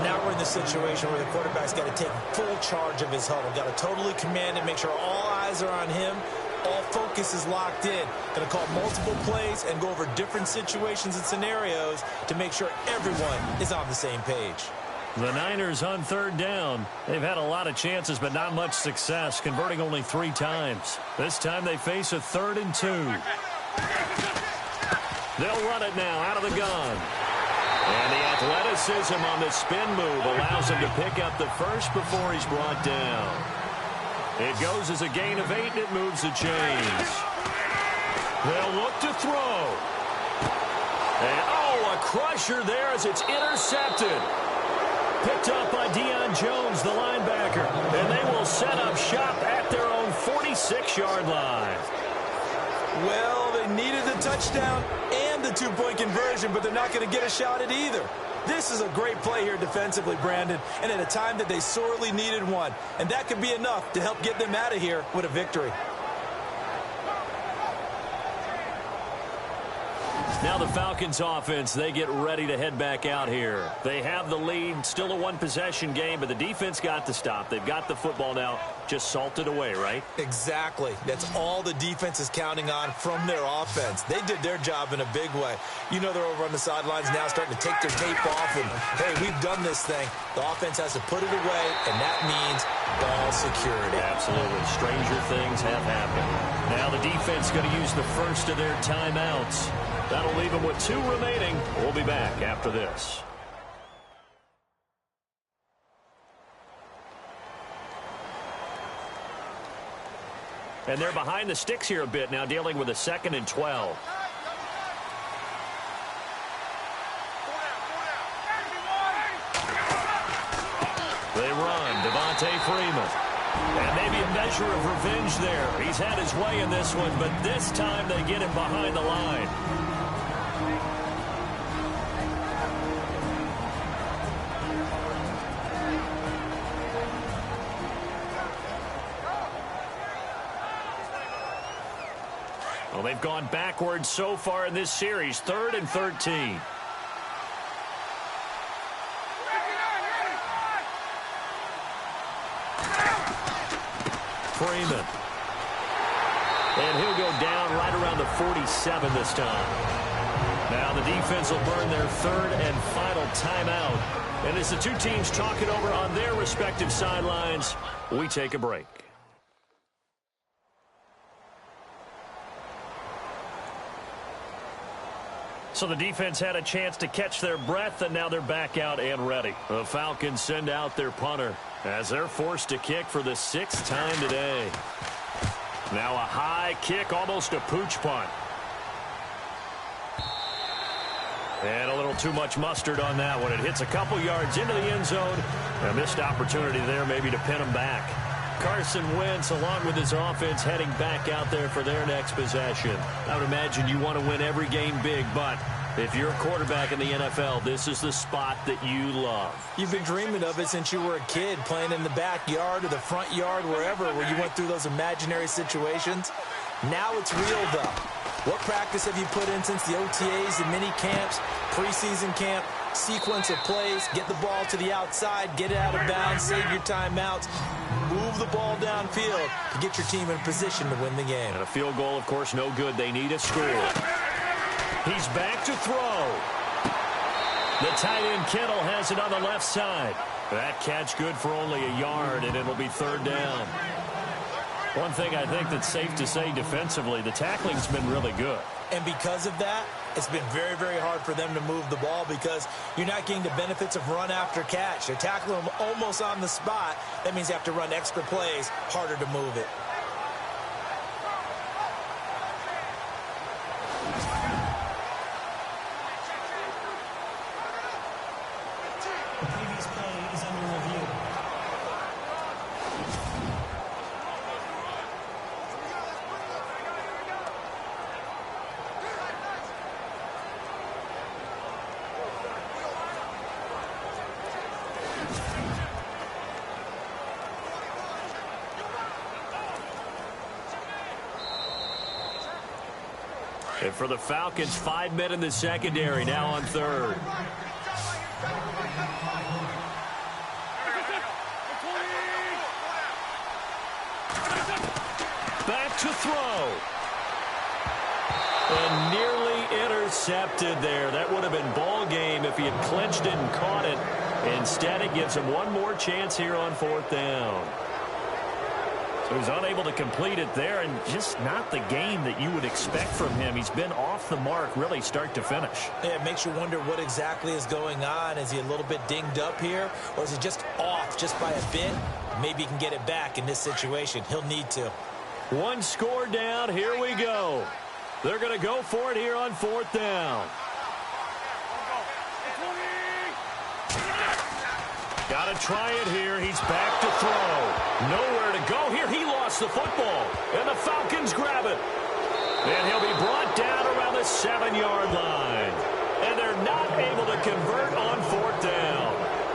Now we're in the situation where the quarterback's got to take full charge of his huddle. Got to totally command it, make sure all eyes are on him. All focus is locked in. Going to call multiple plays and go over different situations and scenarios to make sure everyone is on the same page. The Niners on 3rd down. They've had a lot of chances, but not much success, converting only 3 times. This time they face a 3rd and 2. They'll run it now out of the gun. And the athleticism on the spin move allows him to pick up the first before he's brought down. It goes as a gain of 8, and it moves the chains. They'll look to throw. And, a crusher there as it's intercepted. Picked up by Deion Jones, the linebacker. And they will set up shop at their own 46-yard line. Well, they needed the touchdown and the 2-point conversion, but they're not going to get a shot at either. This is a great play here defensively, Brandon, and at a time that they sorely needed one. And that could be enough to help get them out of here with a victory. Now the Falcons offense, they get ready to head back out here. They have the lead, still a 1-possession game, but the defense got the stop. They've got the football now, just salted away, right? Exactly. That's all the defense is counting on from their offense. They did their job in a big way. You know they're over on the sidelines now starting to take their tape off and, hey, we've done this thing. The offense has to put it away, and that means ball security. Absolutely. Stranger things have happened. Now the defense going to use the first of their timeouts. That'll leave them with 2 remaining. We'll be back after this. And they're behind the sticks here a bit now, dealing with a 2nd and 12. They run. Devontae Freeman. And maybe a measure of revenge there. He's had his way in this one, but this time they get him behind the line. Well, they've gone backwards so far in this series. 3rd and 13. Freeman. And he'll go down right around the 47 this time. Now the defense will burn their 3rd and final timeout. And as the 2 teams talk it over on their respective sidelines, we take a break. So the defense had a chance to catch their breath, and now they're back out and ready. The Falcons send out their punter as they're forced to kick for the 6th time today. Now a high kick, almost a pooch punt. And a little too much mustard on that one. It hits a couple yards into the end zone. A missed opportunity there maybe to pin them back. Carson Wentz, along with his offense, heading back out there for their next possession. I would imagine you want to win every game big, but if you're a quarterback in the NFL, this is the spot that you love. You've been dreaming of it since you were a kid, playing in the backyard or the front yard, wherever, where you went through those imaginary situations. Now it's real, though. What practice have you put in since the OTAs, the mini camps, preseason camp, sequence of plays, get the ball to the outside, get it out of bounds, save your timeouts, move the ball downfield to get your team in position to win the game. And a field goal, of course, no good. They need a score. He's back to throw. The tight end Kittle has it on the left side. That catch good for only a yard, and it'll be 3rd down. One thing I think that's safe to say defensively, the tackling's been really good. And because of that, it's been very, very hard for them to move the ball because you're not getting the benefits of run after catch. They're tackling them almost on the spot. That means you have to run extra plays, harder to move it. And for the Falcons, 5 men in the secondary, now on third. Back to throw. And nearly intercepted there. That would have been ball game if he had clinched it and caught it. Instead, it gives him one more chance here on 4th down. So he's unable to complete it there, and just not the game that you would expect from him. He's been off the mark really start to finish. Yeah, it makes you wonder what exactly is going on. Is he a little bit dinged up here, or is he just off just by a bit? Maybe he can get it back in this situation. He'll need to. One score down. Here we go. They're going to go for it here on 4th down. Got to try it here. He's back to throw. Nowhere to go here. He lost the football. And the Falcons grab it. And he'll be brought down around the 7-yard line. And they're not able to convert on 4th down.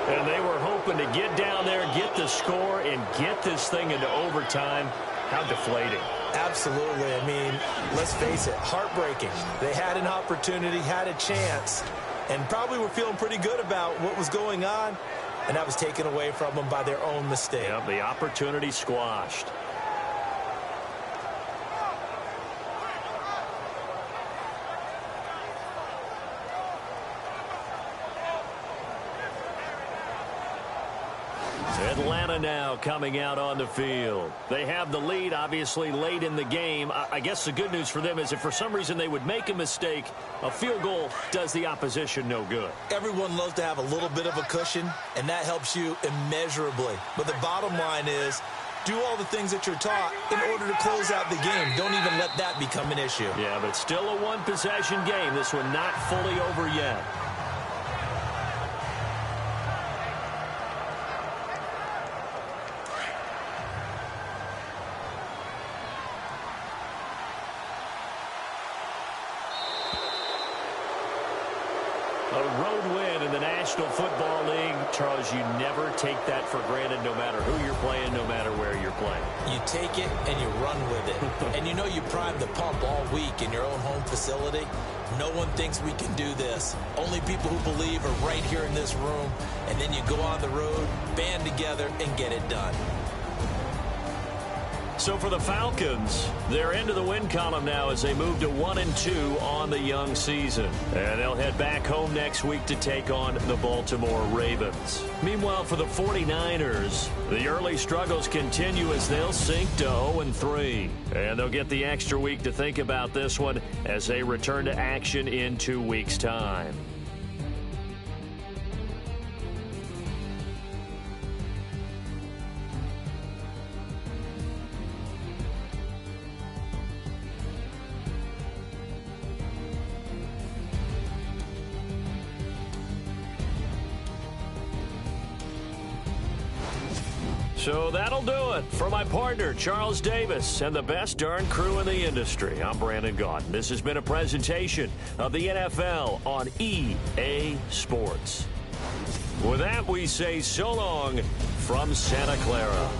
And they were hoping to get down there, get the score, and get this thing into overtime. How deflating. Absolutely. I mean, let's face it, heartbreaking. They had an opportunity, had a chance, and probably were feeling pretty good about what was going on, and that was taken away from them by their own mistake. Yeah, the opportunity squashed. Atlanta now coming out on the field. They have the lead, obviously, late in the game. I guess the good news for them is if for some reason they would make a mistake, a field goal does the opposition no good. Everyone loves to have a little bit of a cushion, and that helps you immeasurably. But the bottom line is, do all the things that you're taught in order to close out the game. Don't even let that become an issue. Yeah, but still a one-possession game. This one not fully over yet. A road win in the National Football League. Charles, you never take that for granted no matter who you're playing, no matter where you're playing. You take it and you run with it. And you know you prime the pump all week in your own home facility. No one thinks we can do this. Only people who believe are right here in this room. And then you go on the road, band together, and get it done. So for the Falcons, they're into the win column now as they move to 1-2 on the young season. And they'll head back home next week to take on the Baltimore Ravens. Meanwhile, for the 49ers, the early struggles continue as they'll sink to 0-3. And they'll get the extra week to think about this one as they return to action in 2 weeks' time. So that'll do it for my partner, Charles Davis, and the best darn crew in the industry. I'm Brandon Gaudin. This has been a presentation of the NFL on EA Sports. With that, we say so long from Santa Clara.